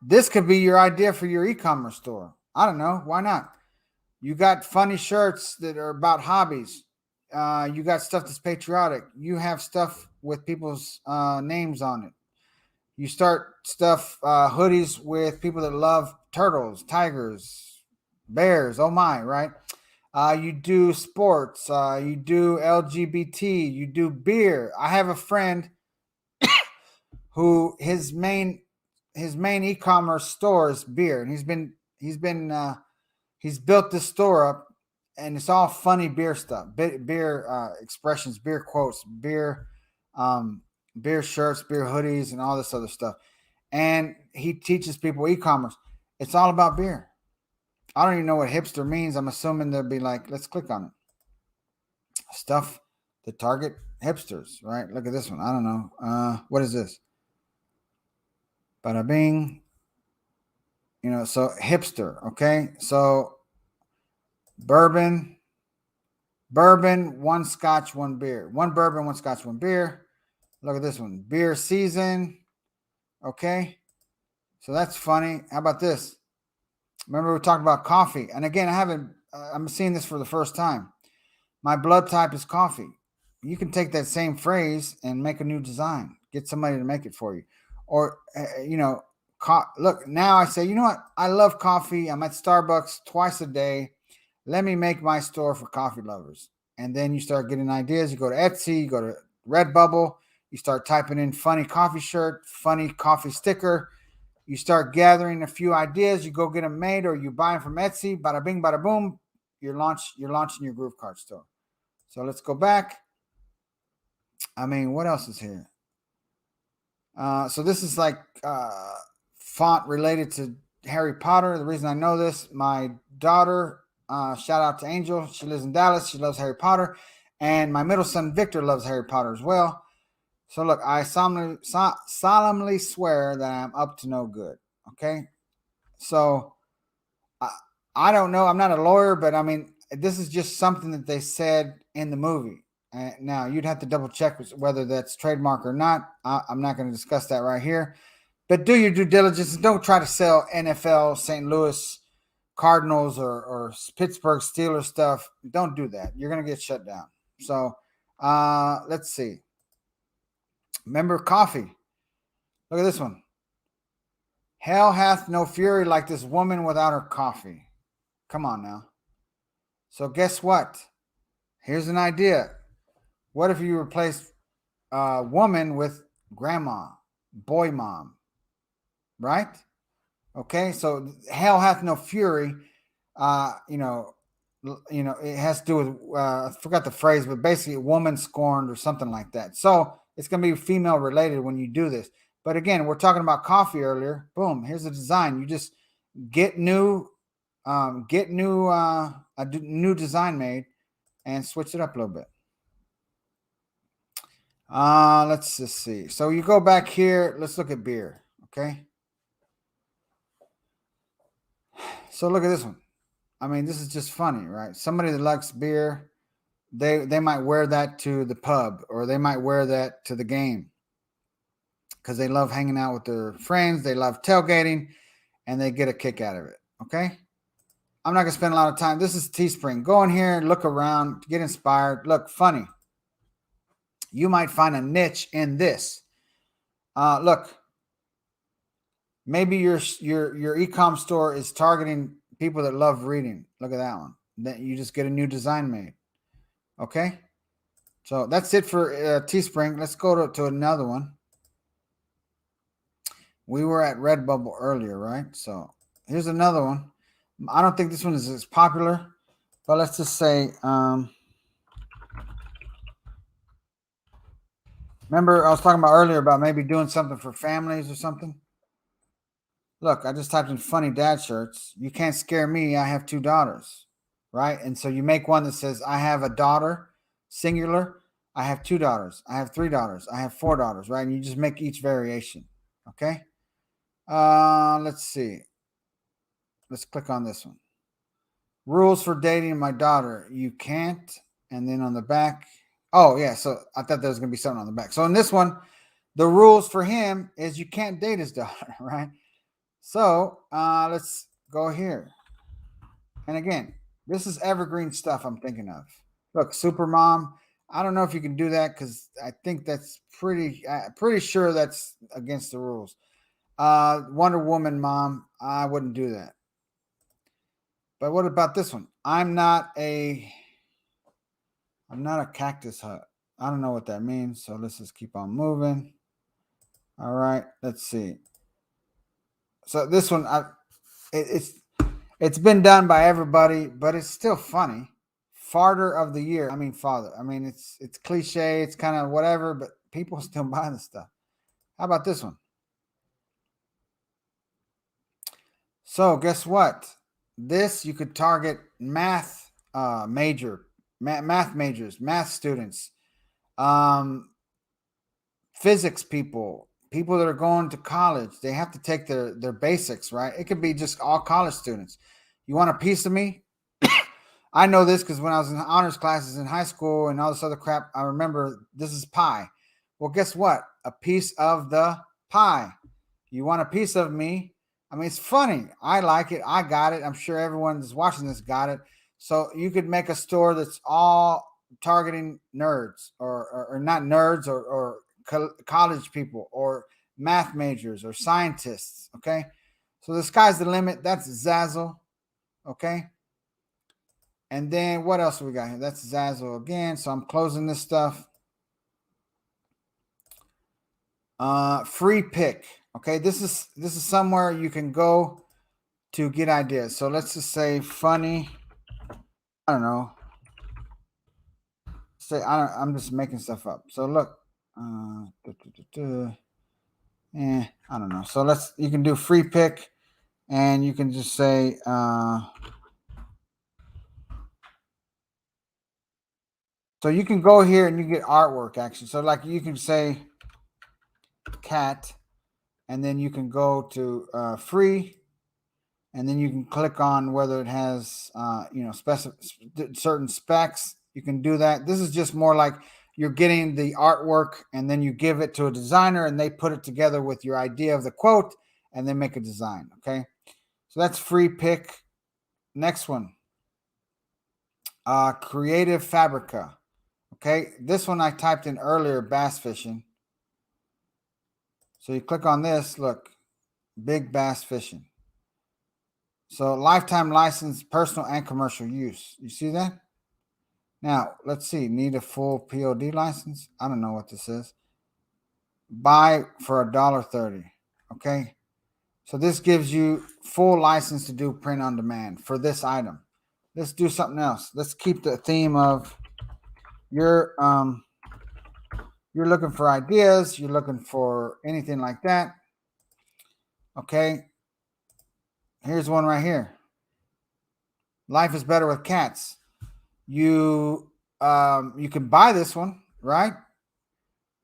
this could be your idea for your e-commerce store. I don't know. Why not? You got funny shirts that are about hobbies. You got stuff that's patriotic. You have stuff with people's names on it. You start stuff, hoodies with people that love turtles, tigers, bears. Oh my, right? You do sports. You do LGBT. You do beer. I have a friend who his main e-commerce store is beer, and he's built this store up, and it's all funny beer stuff, beer expressions, beer quotes, beer shirts, beer hoodies, and all this other stuff. And he teaches people e-commerce. It's all about beer. I don't even know what hipster means. I'm assuming they'll be like, let's click on it. Stuff that target hipsters, right? Look at this one. I don't know. What is this? Bada bing. So hipster. Okay. So bourbon, one scotch, one beer. One bourbon, one scotch, one beer. Look at this one. Beer season. Okay. So that's funny. How about this? Remember we talked about coffee. And again, I'm seeing this for the first time. My blood type is coffee. You can take that same phrase and make a new design. Get somebody to make it for you. Or, look, now I say, you know what? I love coffee. I'm at Starbucks twice a day. Let me make my store for coffee lovers. And then you start getting ideas. You go to Etsy, you go to Redbubble, you start typing in funny coffee shirt, funny coffee sticker. You start gathering a few ideas. You go get them made, or you buy them from Etsy. Bada bing, bada boom. You're launching your GrooveKart store. So let's go back. I mean, what else is here? So this is like font related to Harry Potter. The reason I know this, my daughter, shout out to Angel. She lives in Dallas. She loves Harry Potter. And my middle son, Victor, loves Harry Potter as well. So look, I solemnly swear that I'm up to no good. Okay. So I don't know. I'm not a lawyer, but I mean, this is just something that they said in the movie. Now, you'd have to double check whether that's trademark or not. I'm not going to discuss that right here. But do your due diligence and don't try to sell NFL, St. Louis Cardinals, or Pittsburgh Steelers stuff. Don't do that. You're going to get shut down. So let's see. Remember coffee. Look at this one. Hell hath no fury like this woman without her coffee. Come on now. So guess what? Here's an idea. What if you replace woman with grandma, boy mom, right? Okay, so hell hath no fury. Uh, you know, it has to do with I forgot the phrase, but basically, woman scorned or something like that. So it's going to be female related when you do this. But again, we're talking about coffee earlier. Boom, here's the design. You just get new, new design made, and switch it up a little bit. Let's just see. So you go back here. Let's look at beer. Okay. So look at this one. I mean, this is just funny, right? Somebody that likes beer, they might wear that to the pub, or they might wear that to the game because they love hanging out with their friends. They love tailgating, and they get a kick out of it. Okay. I'm not gonna spend a lot of time. This is TeeSpring. Go in here, look around, get inspired. Look, funny. You might find a niche in this. Look, maybe your e-com store is targeting people that love reading. Look at that one. Then you just get a new design made. Okay. So that's it for TeeSpring. Let's go to another one. We were at Redbubble earlier, right? So here's another one. I don't think this one is as popular, but let's just say, remember I was talking about earlier about maybe doing something for families or something? Look, I just typed in funny dad shirts. You can't scare me. I have 2 daughters, right? And so you make one that says, I have a daughter, singular. I have 2 daughters. I have 3 daughters. I have 4 daughters, right? And you just make each variation. Okay. Let's see. Let's click on this one. Rules for dating my daughter. You can't. And then on the back. Oh, yeah. So I thought there was going to be something on the back. So in this one, the rules for him is you can't date his daughter, right? So let's go here. And again, this is evergreen stuff I'm thinking of. Look, super mom. I don't know if you can do that because I think that's pretty sure that's against the rules. Wonder Woman mom. I wouldn't do that. But what about this one? I'm not a cactus hut. I don't know what that means. So let's just keep on moving. All right. Let's see. So this one, it's been done by everybody, but it's still funny. Farter of the year. I mean, father. I mean, it's cliche. It's kind of whatever, but people still buy the stuff. How about this one? So guess what? This you could target math math majors, math students, um, physics people, people that are going to college. They have to take their basics, right? It could be just all college students. You want a piece of me? I know this because when I was in honors classes in high school and all this other crap, I remember this is pie. Well, guess what? A piece of the pie. You want a piece of me? I mean, it's funny. I like it. I got it. I'm sure everyone that's watching this got it. So you could make a store that's all targeting nerds or not nerds or college people or math majors or scientists. Okay. So the sky's the limit. That's Zazzle. Okay. And then what else we got here? That's Zazzle again. So I'm closing this stuff. Free pick. Okay, this is somewhere you can go to get ideas. So let's just say funny. I don't know. I'm just making stuff up. So look. I don't know. So you can do free pick, and you can just say. So you can go here and you get artwork actually. So like you can say cat, and then you can go to free, and then you can click on whether it has certain specs. You can do that. This is just more like you're getting the artwork and then you give it to a designer and they put it together with your idea of the quote and then make a design. Okay, so that's free pick. Next one, Creative Fabrica. Okay, this one I typed in earlier, bass fishing. So you click on this. Look, Big bass fishing. So lifetime license, personal and commercial use. You see that? Now, let's see. Need a full POD license? I don't know what this is. Buy for $1.30. Okay. So this gives you full license to do print on demand for this item. Let's do something else. Let's keep the theme of you're looking for ideas, you're looking for anything like that. Okay. Here's one right here. Life is better with cats. You can buy this one, right?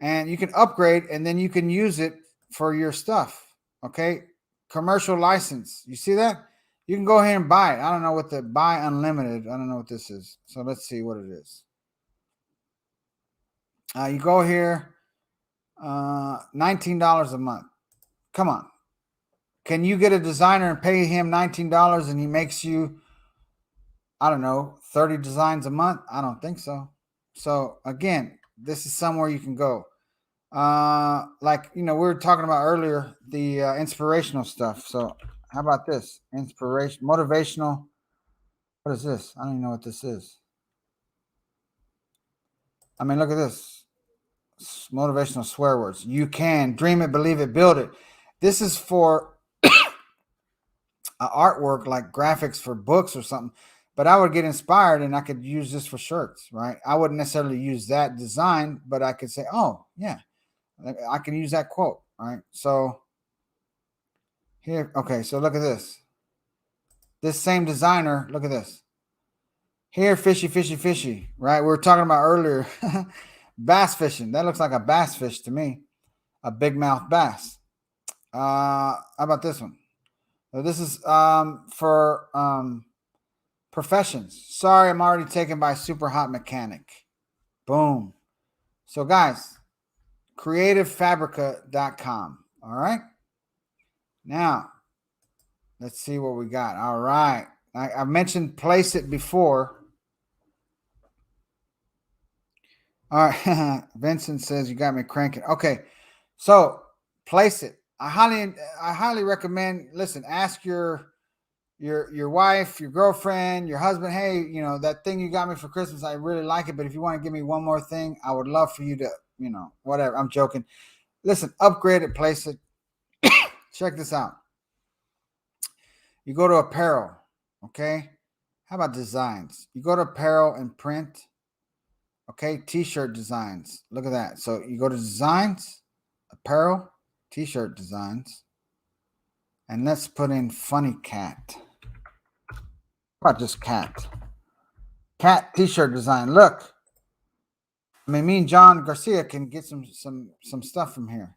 And you can upgrade and then you can use it for your stuff. Okay. Commercial license. You see that? You can go ahead and buy it. I don't know what the buy unlimited. I don't know what this is. So let's see what it is. You go here, $19 a month. Come on. Can you get a designer and pay him $19 and he makes you, I don't know, 30 designs a month? I don't think so. So again, this is somewhere you can go. Like, we were talking about earlier, the inspirational stuff. So how about this? Inspiration, motivational. What is this? I don't even know what this is. I mean, look at this. Motivational swear words. You can dream it, believe it, build it. This is for artwork, like graphics for books or something. But I would get inspired and I could use this for shirts, right? I wouldn't necessarily use that design, but I could say, oh, yeah, I can use that quote, right? So here, okay, so look at this. This same designer, look at this. Here, fishy, fishy, fishy, right? We were talking about earlier, bass fishing. That looks like a bass fish to me, a big mouth bass. How about this one? So this is for professions. Sorry, I'm already taken by super hot mechanic. Boom. So guys, creativefabrica.com. All right. Now, let's see what we got. All right. I mentioned place it before. All right. Vincent says you got me cranking. Okay. So place it. I highly recommend, listen, ask your wife, your girlfriend, your husband, hey, that thing you got me for Christmas, I really like it, but if you want to give me one more thing, I would love for you to, whatever. I'm joking. Listen, upgrade it, place it. Check this out. You go to apparel, okay? How about designs? You go to apparel and print, okay? T-shirt designs. Look at that. So you go to designs, apparel, T-shirt designs, and let's put in funny cat. How about just cat? Cat T-shirt design. Look. I mean, me and John Garcia can get some stuff from here.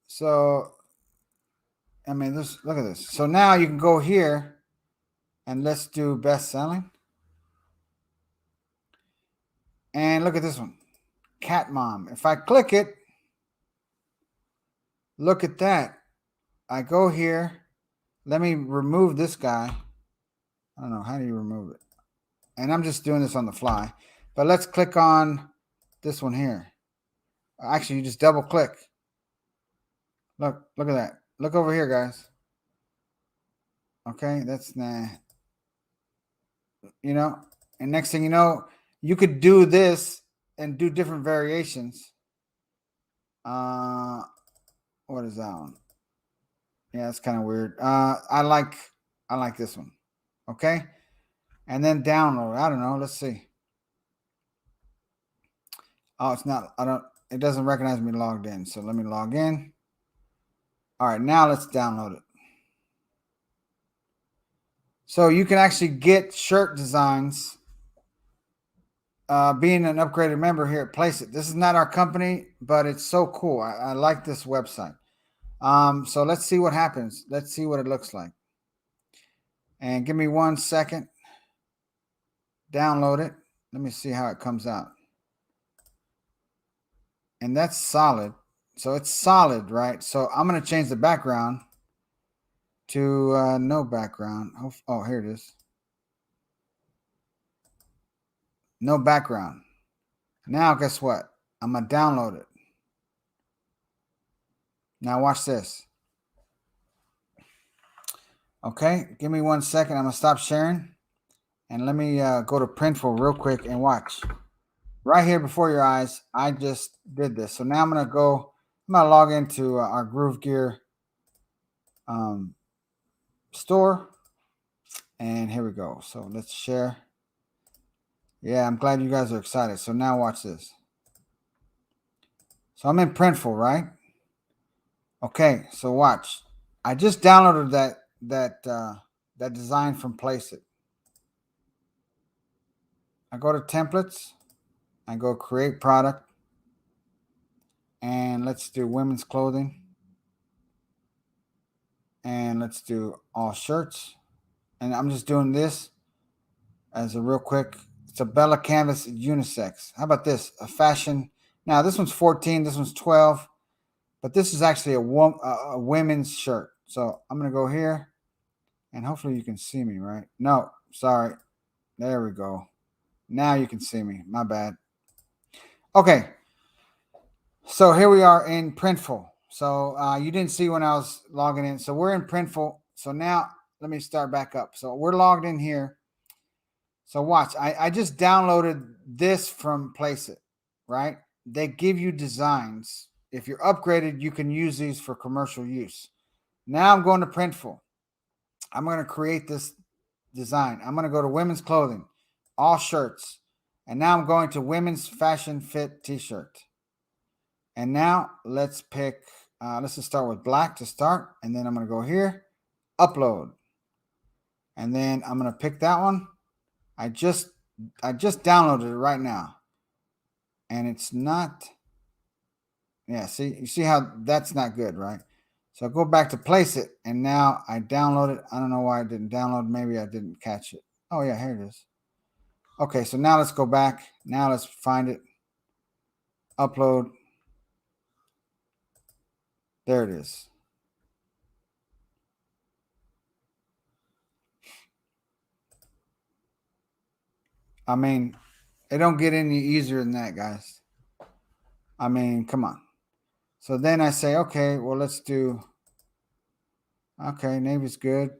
So, I mean, look at this. So now you can go here and let's do best selling. And look at this one. Cat Mom. If I click it, look at that. I go here. Let me remove this guy. I don't know. How do you remove it? And I'm just doing this on the fly. But let's click on this one here. Actually, you just double click. Look at that. Look over here, guys. Okay, that's nah. And next thing you know, you could do this and do different variations. What is that one? Yeah, it's kind of weird. I like this one. Okay, and then download. I don't know. Let's see. Oh, it's not. It doesn't recognize me logged in. So let me log in. All right, now let's download it. So you can actually get shirt designs. Being an upgraded member here at Place It. This is not our company, but it's so cool. I like this website. So let's see what happens. Let's see what it looks like. And give me 1 second. Download it. Let me see how it comes out. And that's solid. So it's solid, right? So I'm going to change the background to no background. Oh, here it is. No background. Now, guess what? I'm going to download it. Now watch this. Okay, give me 1 second. I'm gonna stop sharing and let me go to Printful real quick and watch. Right here before your eyes, I just did this. So now I'm gonna log into our GrooveKart store, and here we go. So let's share. Yeah, I'm glad you guys are excited. So now watch this. So I'm in Printful, right? Okay, so watch. I just downloaded that design from Placeit. I go to templates, I go create product, and let's do women's clothing, and let's do all shirts. And I'm just doing this as a real quick. It's a Bella canvas unisex. How about this? A fashion. Now this one's 14, this one's 12, but this is actually a women's shirt. So I'm gonna go here, and hopefully you can see me, right? No, sorry. There we go. Now you can see me. My bad. Okay. So here we are in Printful. So you didn't see when I was logging in. So we're in Printful. So now let me start back up. So we're logged in here. So watch. I just downloaded this from Placeit, right? They give you designs. If you're upgraded, you can use these for commercial use. Now I'm going to Printful. I'm going to create this design. I'm going to go to women's clothing, all shirts. And now I'm going to women's fashion fit t-shirt. And now let's pick, let's just start with black to start. And then I'm going to go here, upload. And then I'm going to pick that one. I just downloaded it right now. And it's not, yeah, see, you see how that's not good, right? So I go back to Placeit, and now I download it. I don't know why I didn't download. Maybe I didn't catch it. Oh yeah, here it is. Okay, so now let's go back. Now let's find it. Upload. There it is. I mean, it don't get any easier than that, guys. I mean, come on. So then I say, okay, well, let's do, okay, navy's good.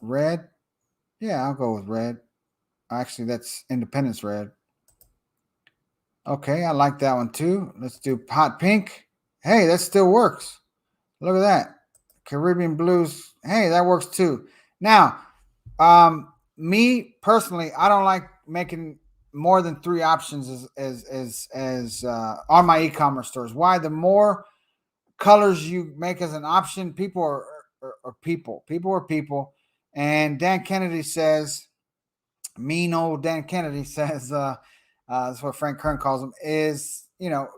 Red. Yeah, I'll go with red. Actually, that's Independence red. Okay, I like that one too. Let's do hot pink. Hey, that still works. Look at that. Caribbean blues. Hey, that works too. Now, me personally, I don't like making more than 3 options as on my e-commerce stores. Why? The more colors you make as an option, people are people. People are people. And Dan Kennedy says, mean old Dan Kennedy says, that's what Frank Kern calls them, is,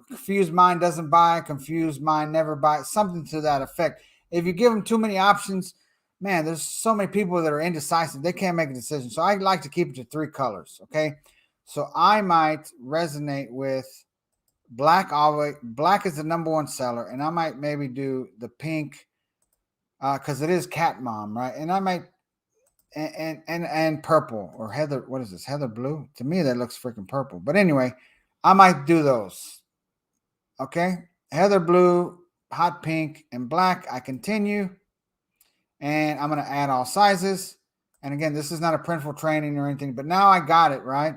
confused mind doesn't buy, confused mind never buys, something to that effect. If you give them too many options, man, there's so many people that are indecisive. They can't make a decision. So I like to keep it to 3 colors. Okay. So I might resonate with black. Always black is the #1 seller. And I might maybe do the pink, because it is cat mom, right? And I might, and purple or heather. What is this? Heather blue? To me, that looks freaking purple. But anyway, I might do those. Okay. Heather blue, hot pink, and black. I continue. And I'm going to add all sizes. And again, this is not a Printful training or anything, but now I got it, right?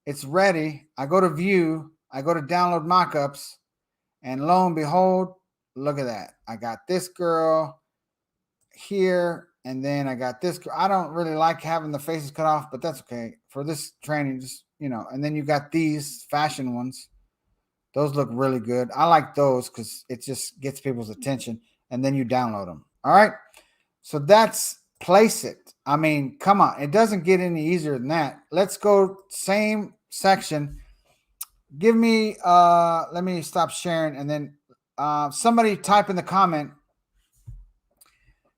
It's ready. I go to view. I go to download mockups. And lo and behold, look at that. I got this girl here, and then I got this. I don't really like having the faces cut off, but that's okay for this training. Just, and then you got these fashion ones. Those look really good. I like those because it just gets people's attention, and then you download them. All right. So that's Placeit. I mean, come on. It doesn't get any easier than that. Let's go same section. Give me, let me stop sharing, and then somebody type in the comment.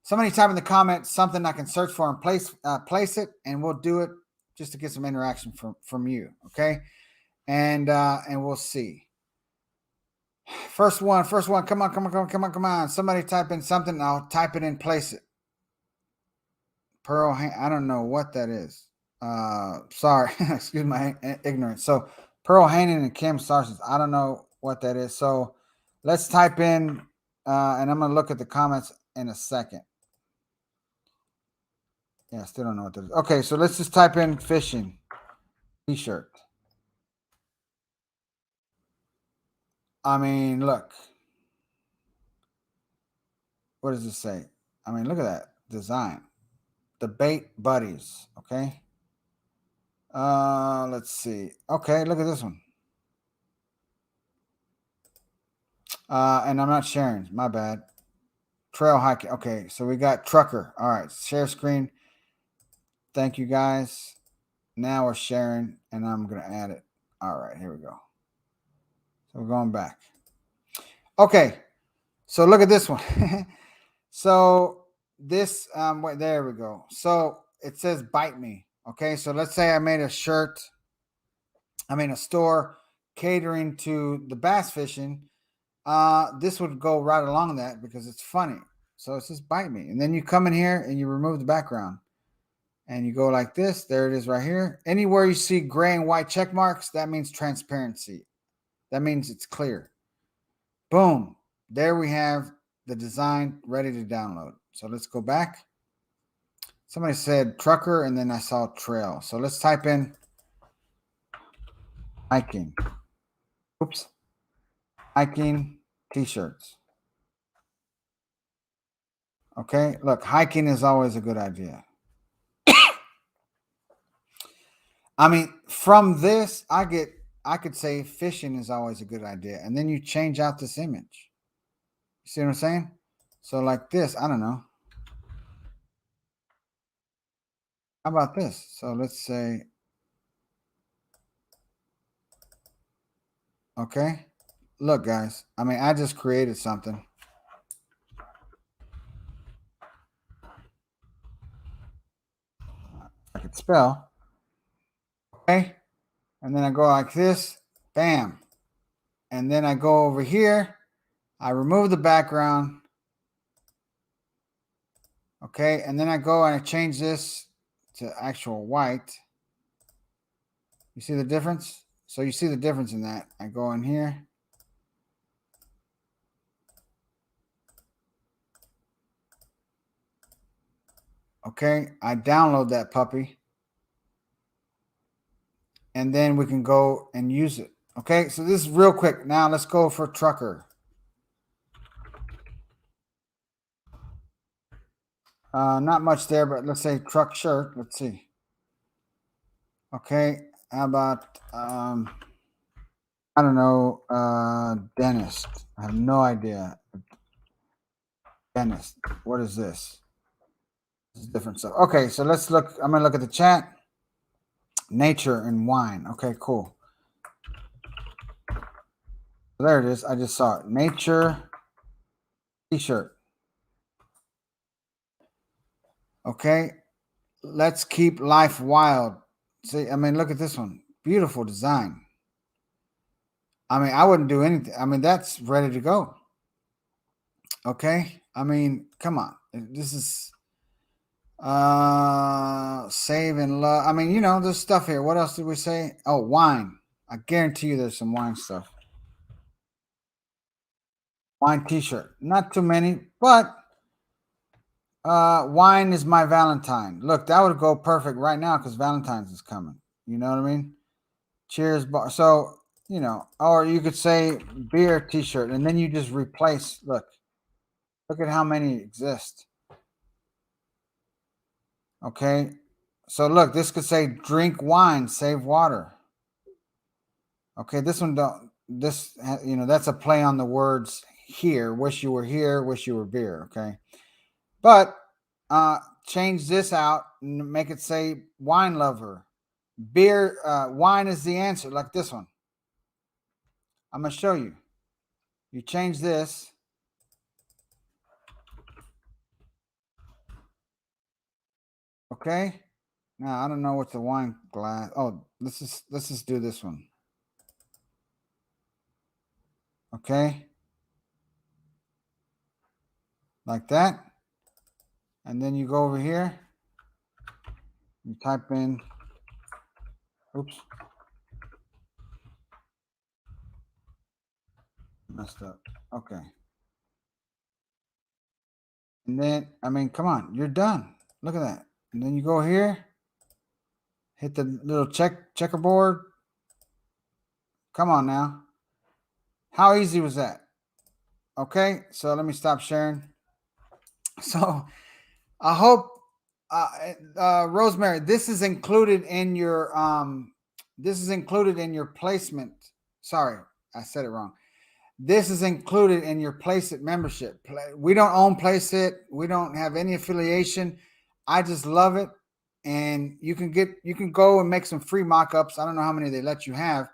Somebody type in the comments something I can search for and place it, and we'll do it just to get some interaction from you. Okay. And we'll see. First one. Come on. Somebody type in something. I'll type it in, Placeit. Pearl, I don't know what that is. Sorry. Excuse my ignorance. So Pearl Hannon and Kim Sarsons. I don't know what that is. So let's type in and I'm going to look at the comments in a second. Yeah, still don't know what that is. Okay, so let's just type in fishing t-shirt. I mean, look. What does this say? I mean, look at that design. The bait buddies. Okay. Let's see. Okay, look at this one. And I'm not sharing. My bad. Trail hiking. Okay, so we got trucker. All right, share screen. Thank you guys. Now we're sharing, and I'm gonna add it. All right, here we go. So we're going back. Okay, so look at this one. So this wait, there we go. So it says bite me. Okay, so let's say I made a shirt. I mean a store catering to the bass fishing. This would go right along that because it's funny. So it says bite me. And then you come in here and you remove the background. And you go like this. There it is right here. Anywhere you see gray and white check marks, that means transparency. That means it's clear. Boom. There we have the design ready to download. So let's go back. Somebody said trucker, and then I saw trail. So let's type in hiking. Oops. Hiking t-shirts. Okay. Look, hiking is always a good idea. I mean, from this, I could say fishing is always a good idea. And then you change out this image. You see what I'm saying? So like this, I don't know. How about this? So let's say, okay. Look, guys. I mean, I just created something. I could spell. Okay. And then I go like this. Bam. And then I go over here. I remove the background. Okay. And then I go and I change this to actual white. You see the difference? So you see the difference in that. I go in here. Okay. I download that puppy. And then we can go and use it. Okay. So this is real quick. Now let's go for trucker. Not much there, but let's say truck shirt. Let's see. Okay. How about, I don't know, dentist. I have no idea. Dentist. What is this? This is different stuff. Okay. So let's look. I'm going to look at the chat. Nature and wine. Okay, cool. So there it is. I just saw it. Nature t-shirt. Okay. Let's keep life wild. See, I mean, look at this one. Beautiful design. I mean, I wouldn't do anything. I mean, that's ready to go. Okay. I mean, come on. This is save and love. I mean, you know, there's stuff here. What else did we say? Oh, wine. I guarantee you there's some wine stuff. Wine t-shirt. Not too many, but wine is my Valentine. Look, that would go perfect right now because Valentine's is coming. You know what I mean? Cheers bar. So, you know, or you could say beer t-shirt and then you just replace, look at how many exist. Okay. So look, this could say drink wine, save water. Okay, this one don't, this, you know, that's a play on the words here. Wish you were here, wish you were beer. Okay. But change this out and make it say wine lover. Beer, wine is the answer, like this one. I'm gonna show you. You change this. Okay. Now I don't know what the wine glass. Oh, let's just do this one. Okay. Like that. And then you go over here. You type in. Oops. Messed up. Okay. And then, I mean, come on, you're done. Look at that. And then you go here, hit the little checkerboard. Come on now. How easy was that? Okay, so let me stop sharing. So I hope, Rosemary, this is included in your placement. Sorry, I said it wrong. This is included in your Place It membership. We don't own Place It. We don't have any affiliation. I just love it. And you can go and make some free mock-ups. I don't know how many they let you have.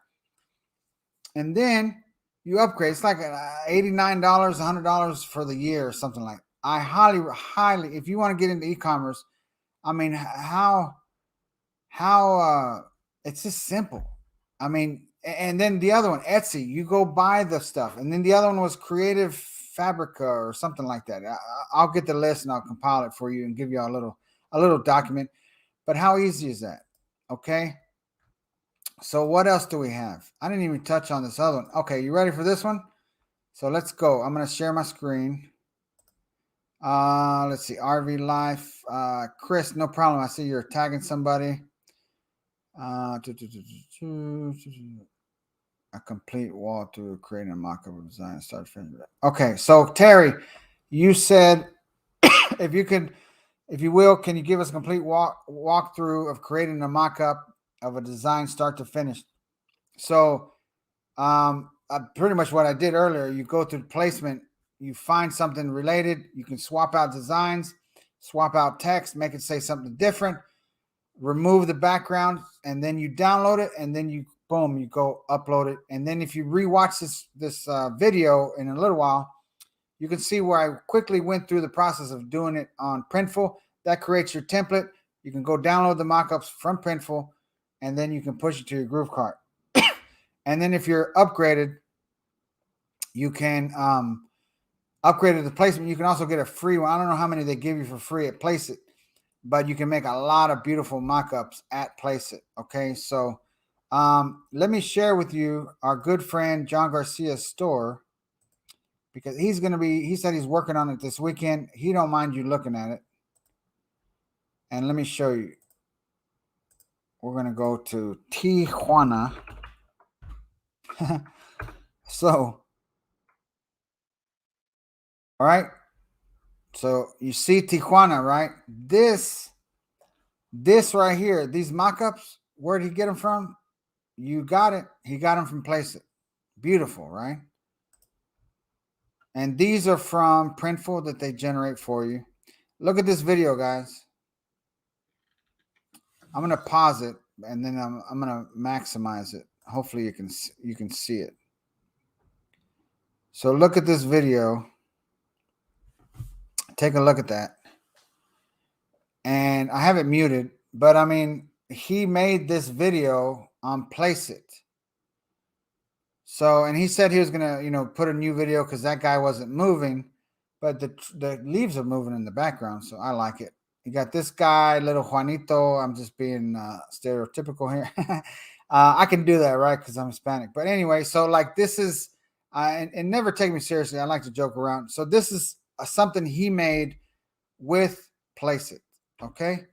And then you upgrade. It's like $89, $100 for the year or something like that. I highly, if you want to get into e-commerce, I mean, how it's just simple. I mean, and then the other one, Etsy, you go buy the stuff. And then the other one was Creative Fabrica or something like that. I'll get the list and I'll compile it for you and give you a little document. But how easy is that? Okay. So what else do we have? I didn't even touch on this other one. Okay, you ready for this one? So let's go. I'm going to share my screen. Let's see, RV Life. Chris, no problem. I see you're tagging somebody. A complete wall to create a mock-up of design and start finishing. Okay, so Terry, you said if you will, can you give us a complete walkthrough of creating a mock-up of a design start to finish? So pretty much what I did earlier, you go through placement, you find something related, you can swap out designs, swap out text, make it say something different, remove the background, and then you download it, and then you boom, you go upload it. And then if you rewatch this video in a little while, you can see where I quickly went through the process of doing it on Printful. That creates your template. You can go download the mockups from Printful, and then you can push it to your GrooveKart. And then if you're upgraded, you can upgrade to the placement. You can also get a free one. I don't know how many they give you for free at Place It, but you can make a lot of beautiful mockups at Place It. Okay, so let me share with you our good friend John Garcia's store, because he said he's working on it this weekend. He don't mind you looking at it. And let me show you. We're going to go to Tijuana. So, all right. So you see Tijuana, right? This right here, these mock-ups, where did he get them from? You got it. He got them from Place It. Beautiful, right? And these are from Printful that they generate for you. Look at this video, guys. I'm going to pause it, and then I'm going to maximize it. Hopefully you can see it. So look at this video. Take a look at that. And I have it muted, but I mean, he made this video on Place It. So, and he said he was going to, put a new video because that guy wasn't moving, but the leaves are moving in the background. So I like it. You got this guy, little Juanito. I'm just being stereotypical here. I can do that, right? Because I'm Hispanic. But anyway, so like this is, and never take me seriously. I like to joke around. So this is something he made with Place It. Okay.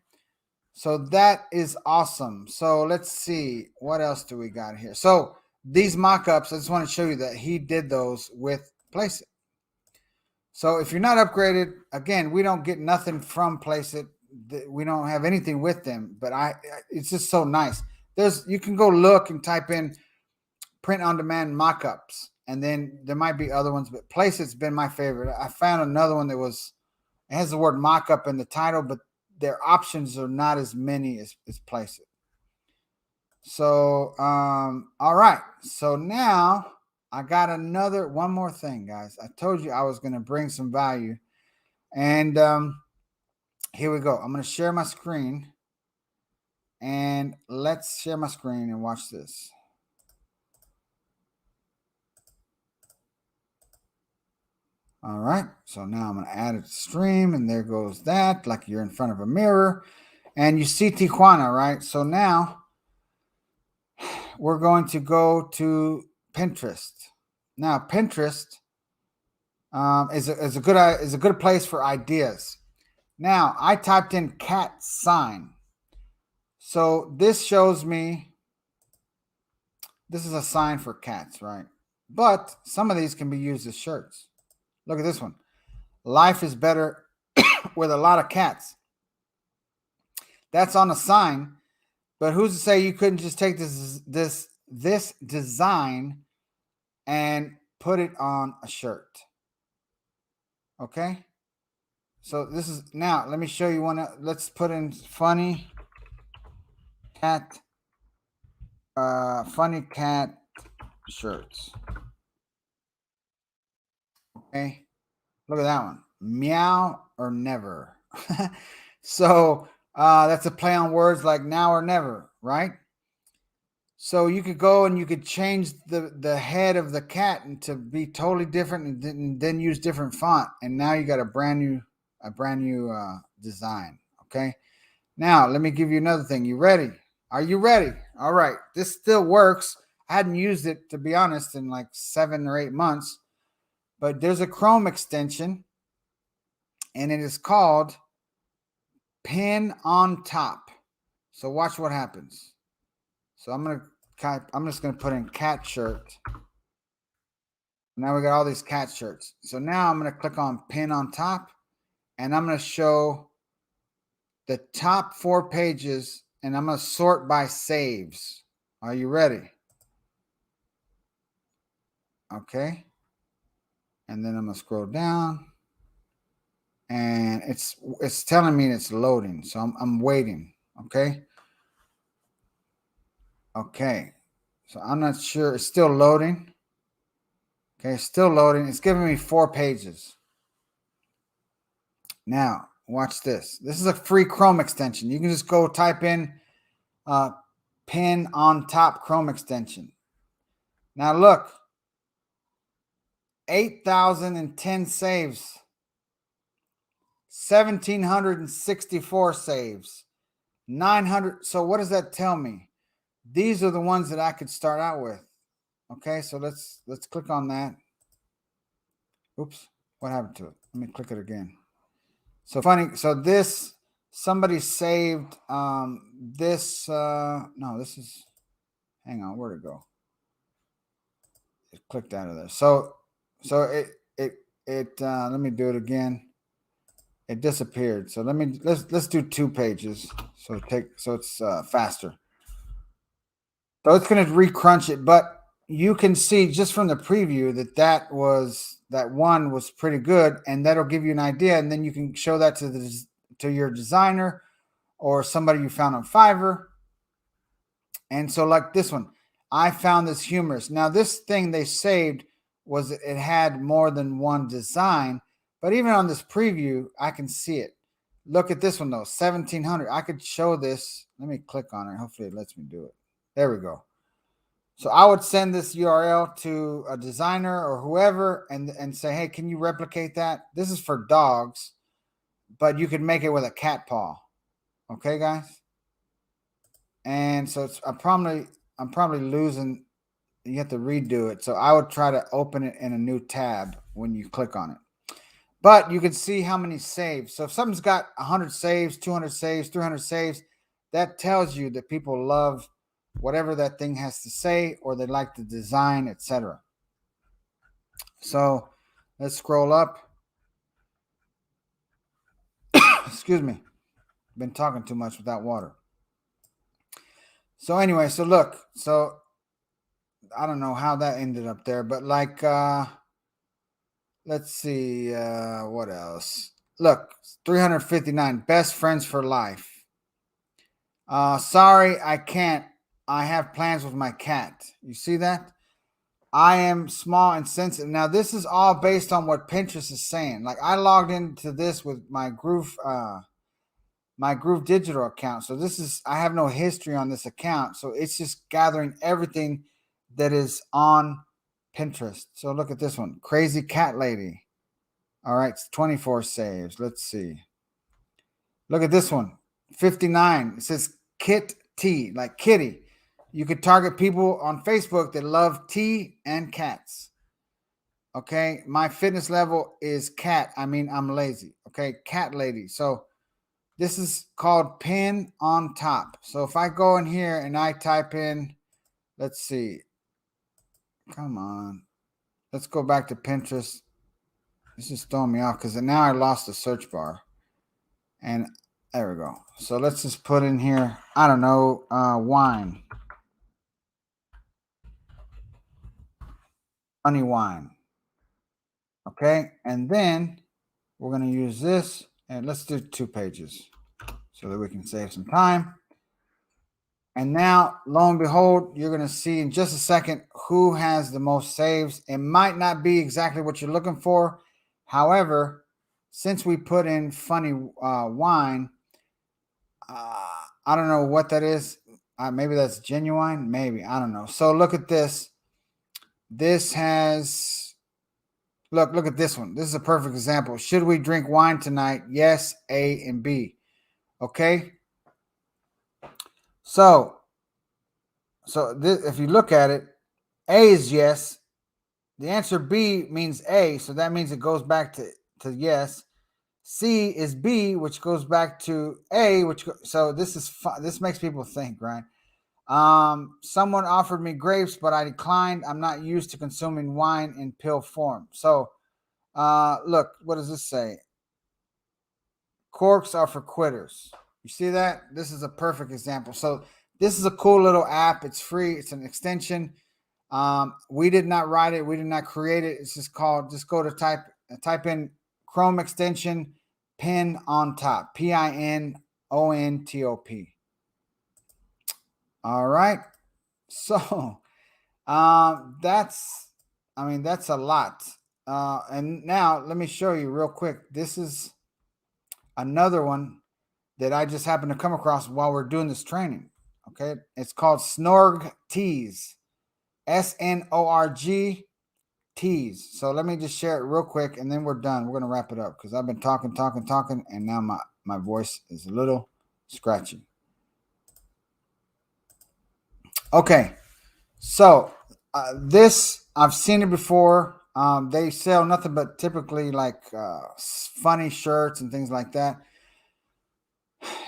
So that is awesome. So let's see. What else do we got here? So these mock-ups, I just want to show you that he did those with Place It. So if you're not upgraded, again, we don't get nothing from Place It. We don't have anything with them, but it's just so nice. You can go look and type in print on demand mock-ups, and then there might be other ones, but Place It's been my favorite. I found another one that it has the word mock-up in the title, but their options are not as many as Place It. So, all right. So now I got one more thing, guys. I told you I was going to bring some value. And here we go. I'm going to share my screen. And let's share my screen and watch this. All right. So now I'm going to add it to stream. And there goes that, like you're in front of a mirror. And you see Tijuana, right? So now we're going to go to Pinterest. Now, Pinterest is a good place for ideas. Now I typed in cat sign, so this shows me this is a sign for cats, right? But some of these can be used as shirts. Look at this one. Life is better with a lot of cats. That's on a sign, but who's to say you couldn't just take this design and put it on a shirt? Okay. So this is now. Let me show you one. Let's put in funny cat, funny cat shirts. Okay. Look at that one. Meow or never. So that's a play on words like now or never, right? So you could go and you could change the head of the cat and to be totally different, and then use different font, and now you got a brand new design. Okay. Now let me give you another thing. You ready? Are you ready? All right. This still works. I hadn't used it, to be honest, in like 7 or 8 months, but there's a Chrome extension, and it is called Pin on Top. So watch what happens. So I'm just gonna put in cat shirt. Now we got all these cat shirts. So now I'm gonna click on pin on top, and I'm gonna show the top 4 pages, and I'm gonna sort by saves. Are you ready? Okay. And then I'm gonna scroll down, and it's telling me it's loading. So I'm waiting. Okay. Okay. So I'm not sure. It's still loading. Okay, still loading. It's giving me 4 pages. Now, watch this. This is a free Chrome extension. You can just go type in pin on top Chrome extension. Now look, 8,010 saves, 1,764 saves, 900. So what does that tell me? These are the ones that I could start out with. Okay, so let's click on that. Oops, what happened to it? Let me click it again. So funny. So this somebody saved this. No, this is. Hang on, where'd it go? It clicked out of there. So let me do it again. It disappeared. So let's do 2 pages. So it's faster. So it's going to recrunch it, but you can see just from the preview that one was pretty good, and that'll give you an idea, and then you can show that to your designer or somebody you found on Fiverr. And so like this one, I found this humorous. Now this thing they saved it had more than one design, but even on this preview, I can see it. Look at this one though, 1,700. I could show this. Let me click on it. Hopefully it lets me do it. There we go. So I would send this URL to a designer or whoever and say, hey, can you replicate that? This is for dogs, but you could make it with a cat paw. Okay, guys? And so I'm probably losing. You have to redo it. So I would try to open it in a new tab when you click on it. But you can see how many saves. So if something's got 100 saves, 200 saves, 300 saves, that tells you that people love whatever that thing has to say, or they like the design, etc. So let's scroll up. Excuse me. Been talking too much without water. So anyway, so look, so I don't know how that ended up there, but like let's see what else. Look, 359 best friends for life. Sorry, I can't. I have plans with my cat. You see that? I am small and sensitive. Now, this is all based on what Pinterest is saying. Like I logged into this with my Groove Digital account. So I have no history on this account. So it's just gathering everything that is on Pinterest. So look at this one. Crazy cat lady. All right, it's 24 saves. Let's see. Look at this one. 59. It says Kit T, like kitty. You could target people on Facebook that love tea and cats. Okay, my fitness level is cat. I mean, I'm lazy. Okay, cat lady. So this is called pin on top. So if I go in here and I type in, let's see, come on, let's go back to Pinterest. This is throwing me off because now I lost the search bar. And there we go. So let's just put in here, I don't know, wine, honey wine. Okay, and then we're going to use this, and let's do 2 pages so that we can save some time. And now, lo and behold, you're going to see in just a second who has the most saves. It might not be exactly what you're looking for. However, since we put in funny wine, I don't know what that is. Maybe that's genuine. Maybe. I don't know. So look at this. This has, look at this one. This is a perfect example. Should we drink wine tonight? Yes, A and B. Okay. So this, if you look at it, A is yes. The answer B means A, so that means it goes back to yes. C is B, which goes back to A, so this makes people think, right? Someone offered me grapes, but I declined. I'm not used to consuming wine in pill form. So, look, what does this say? Corks are for quitters. You see that? This is a perfect example. So this is a cool little app. It's free. It's an extension. We did not write it. We did not create it. It's just called, just go to type in Chrome extension pin on top, PINONTOP. All right. So, that's a lot. And now let me show you real quick. This is another one that I just happened to come across while we're doing this training. Okay. It's called SnorgTees. SNORG Tees. So let me just share it real quick and then we're done. We're going to wrap it up because I've been talking, and now my voice is a little scratchy. Okay. So this, I've seen it before. They sell nothing but typically like funny shirts and things like that.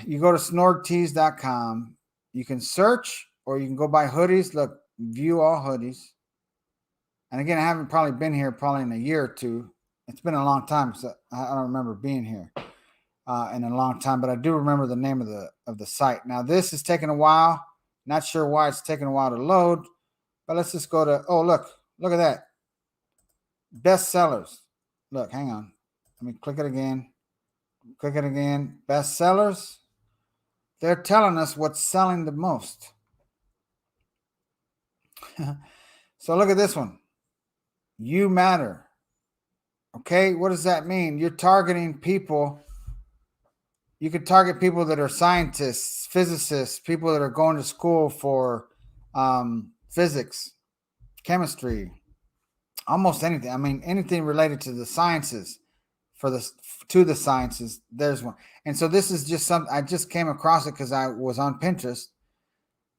You go to SnorgTees.com. You can search or you can go buy hoodies. Look, view all hoodies. And again, I haven't probably been here probably in a year or two. It's been a long time because I don't remember being here in a long time, but I do remember the name of the site. Now this is taking a while. Not sure why it's taking a while to load, but let's just go to, oh, look at that. Best sellers. Look, hang on. Let me click it again. Click it again. Best sellers. They're telling us what's selling the most. So look at this one. You matter. Okay, what does that mean? You're targeting people. You could target people that are scientists, physicists, people that are going to school for physics, chemistry, almost anything. I mean, anything related to the sciences, to the sciences. There's one, and so this is just something I just came across it because I was on Pinterest.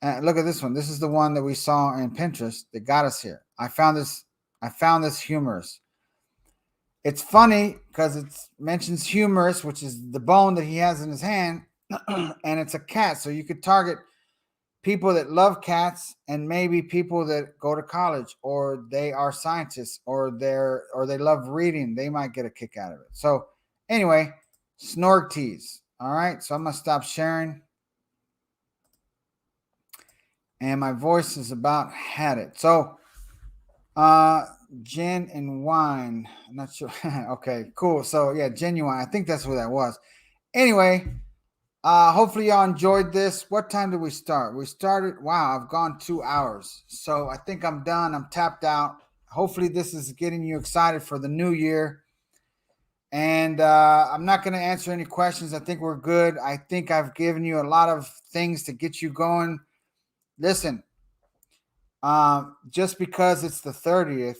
And look at this one. This is the one that we saw in Pinterest that got us here. I found this humorous. It's funny because it mentions humerus, which is the bone that he has in his hand, and it's a cat. So you could target people that love cats and maybe people that go to college or they are scientists or they love reading. They might get a kick out of it. So anyway, SnorgTees. All right. So I'm gonna stop sharing. And my voice is about had it. So gin and wine. I'm not sure. Okay, cool. So yeah, genuine. I think that's what that was. Anyway, hopefully y'all enjoyed this. What time did we start? We started. Wow, I've gone 2 hours. So I think I'm done. I'm tapped out. Hopefully this is getting you excited for the new year. And I'm not going to answer any questions. I think we're good. I think I've given you a lot of things to get you going. Listen, just because it's the 30th,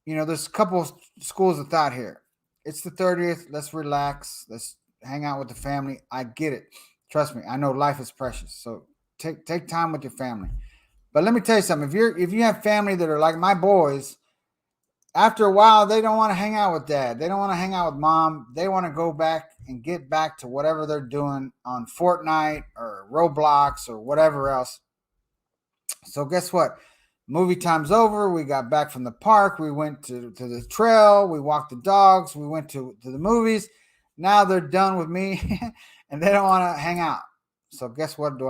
there's a couple of schools of thought here. It's the 30th. Let's relax. Let's hang out with the family. I get it. Trust me. I know life is precious. So take time with your family. But let me tell you something. If you have family that are like my boys, After a while, they don't want to hang out with dad. They don't want to hang out with mom. They want to go back and get back to whatever they're doing on Fortnite or Roblox or whatever else. So guess what? Movie time's over. We got back from the park. We went to the trail. We walked the dogs. We went to the movies. Now they're done with me and they don't want to hang out. So guess what do?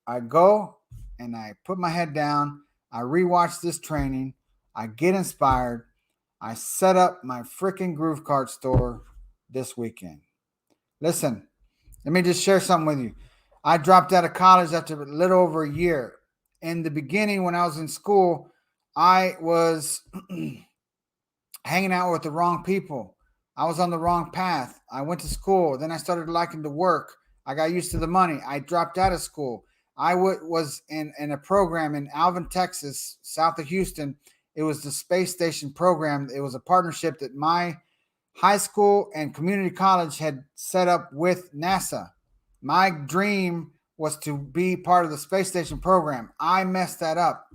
I go and I put my head down. I rewatch this training. I get inspired. I set up my freaking GrooveKart store this weekend. Listen, let me just share something with you. I dropped out of college after a little over a year. In the beginning, when I was in school, I was hanging out with the wrong people. I was on the wrong path. I went to school. Then I started liking to work. I got used to the money. I dropped out of school. I was in a program in Alvin, Texas, south of Houston. It was the space station program. It was a partnership that my high school and community college had set up with NASA. My dream was to be part of the space station program. I messed that up.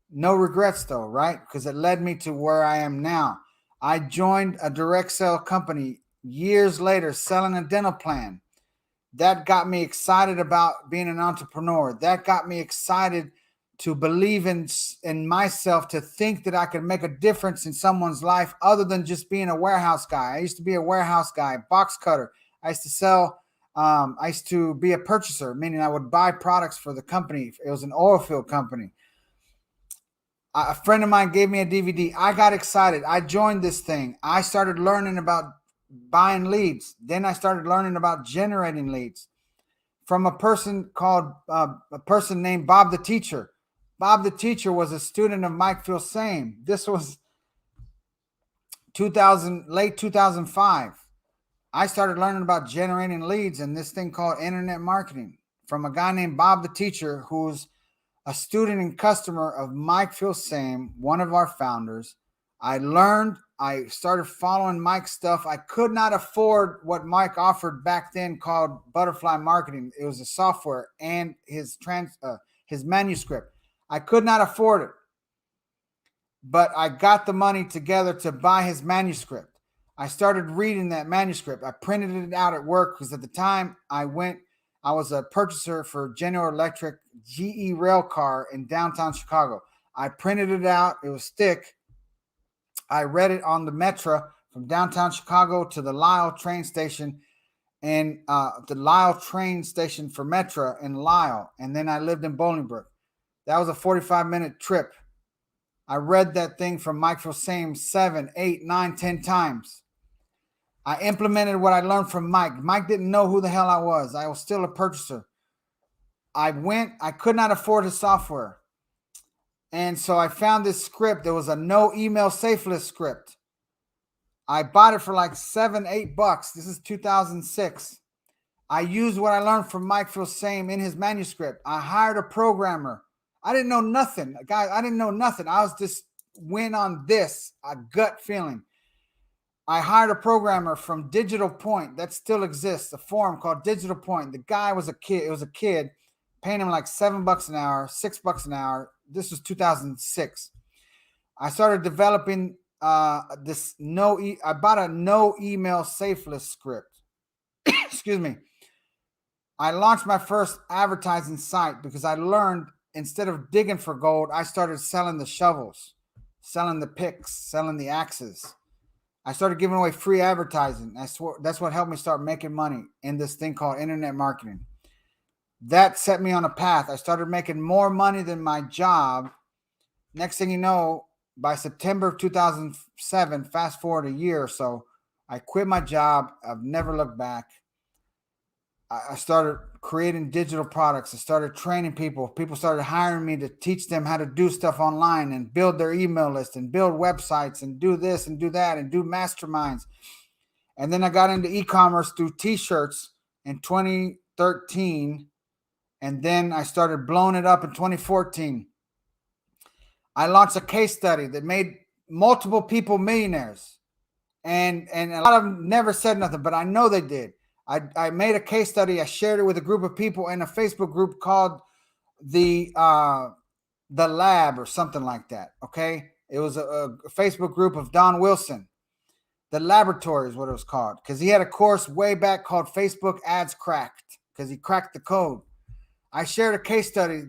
No regrets though, right? Because it led me to where I am now. I joined a direct sale company years later selling a dental plan. That got me excited about being an entrepreneur. That got me excited to believe in myself, to think that I could make a difference in someone's life other than just being a warehouse guy. I used to be a warehouse guy, box cutter. I used to sell, I used to be a purchaser, meaning I would buy products for the company. It was an oil field company. A friend of mine gave me a DVD. I got excited. I joined this thing. I started learning about buying leads. Then I started learning about generating leads from a person named Bob the Teacher. Bob the Teacher was a student of Mike Filsaime. This was late 2005. I started learning about generating leads and this thing called internet marketing from a guy named Bob the Teacher, who's a student and customer of Mike Filsaime, one of our founders. I started following Mike's stuff. I could not afford what Mike offered back then called Butterfly Marketing. It was a software and his manuscript. I could not afford it, but I got the money together to buy his manuscript. I started reading that manuscript. I printed it out at work because at the time I was a purchaser for General Electric GE rail car in downtown Chicago. I printed it out. It was thick. I read it on the Metro from downtown Chicago to the Lisle train station, and the Lisle train station for Metro in Lisle. And then I lived in Bolingbrook. That was a 45-minute trip. I read that thing from Mike Filsaime 7, 8, 9, 10 times. I implemented what I learned from Mike. Mike didn't know who the hell I was. I was still a purchaser. I could not afford his software. And so I found this script. There was a no email safe list script. I bought it for like $7, $8. This is 2006. I used what I learned from Mike Filsaime in his manuscript. I hired a programmer. I didn't know nothing. Guys, I didn't know nothing. I was just went on this, a gut feeling. I hired a programmer from Digital Point that still exists, a forum called Digital Point. The guy was a kid. It was a kid, paying him like $7 an hour, $6 an hour. This was 2006. I started developing I bought a no email safe list script. Excuse me. I launched my first advertising site because I learned instead of digging for gold, I started selling the shovels, selling the picks, selling the axes. I started giving away free advertising. That's what helped me start making money in this thing called internet marketing. That set me on a path. I started making more money than my job. Next thing you know, by September of 2007, fast forward a year or so, I quit my job. I've never looked back. I started creating digital products. I started training people. People started hiring me to teach them how to do stuff online and build their email list and build websites and do this and do that and do masterminds. And then I got into e-commerce through t-shirts in 2013. And then I started blowing it up in 2014. I launched a case study that made multiple people millionaires. And a lot of them never said nothing, but I know they did. I made a case study. I shared it with a group of people in a Facebook group called the Lab or something like that. Okay. It was a Facebook group of Don Wilson. The Laboratory is what it was called, because he had a course way back called Facebook Ads Cracked, because he cracked the code. I shared a case study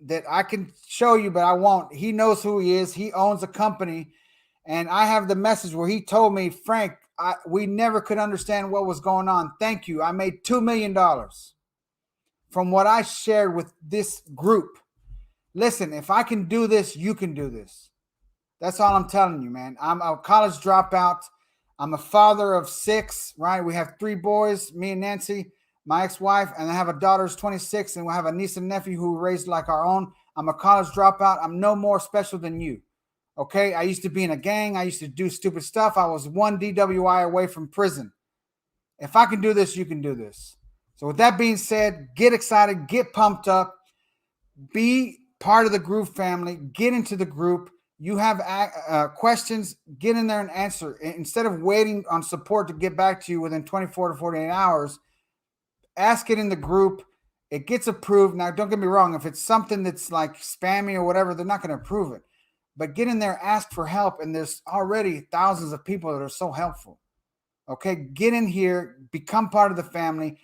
that I can show you, but I won't. He knows who he is. He owns a company, and I have the message where he told me, Frank, we never could understand what was going on. Thank you. I made $2 million from what I shared with this group. Listen, if I can do this, you can do this. That's all I'm telling you, man. I'm a college dropout. I'm a father of 6, right? We have 3 boys, me and Nancy, my ex-wife, and I have a daughter who's 26, and we have a niece and nephew who raised like our own. I'm a college dropout. I'm no more special than you. Okay? I used to be in a gang. I used to do stupid stuff. I was 1 DWI away from prison. If I can do this, you can do this. So with that being said, get excited, get pumped up, be part of the Groove family, get into the group. You have questions, get in there and answer. Instead of waiting on support to get back to you within 24 to 48 hours, ask it in the group. It gets approved. Now, don't get me wrong. If it's something that's like spammy or whatever, they're not going to approve it. But get in there, ask for help. And there's already thousands of people that are so helpful. Okay, get in here, become part of the family.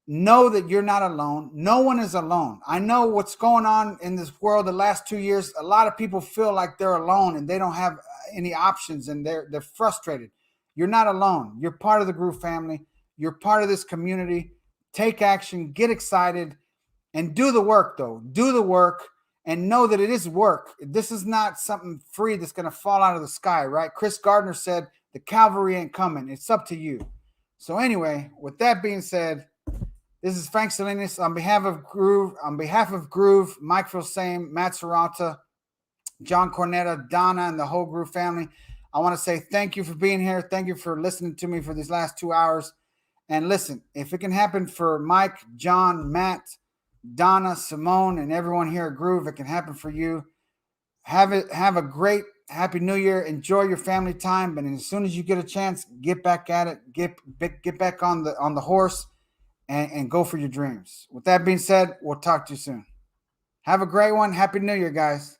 Know that you're not alone. No one is alone. I know what's going on in this world the last 2 years. A lot of people feel like they're alone and they don't have any options and they're frustrated. You're not alone. You're part of the Groove family. You're part of this community. Take action, get excited, and do the work, though. Do the work and know that it is work. This is not something free that's going to fall out of the sky, right? Chris Gardner said, the cavalry ain't coming. It's up to you. So anyway, with that being said, this is Frank Salinas on behalf of Groove, Mike Filsame, Matt Serrata, John Cornetta, Donna, and the whole Groove family. I want to say thank you for being here. Thank you for listening to me for these last 2 hours. And listen, if it can happen for Mike, John, Matt, Donna, Simone, and everyone here at Groove, it can happen for you. Have a great Happy New Year. Enjoy your family time. But as soon as you get a chance, get back at it. Get back on the horse and go for your dreams. With that being said, we'll talk to you soon. Have a great one. Happy New Year, guys.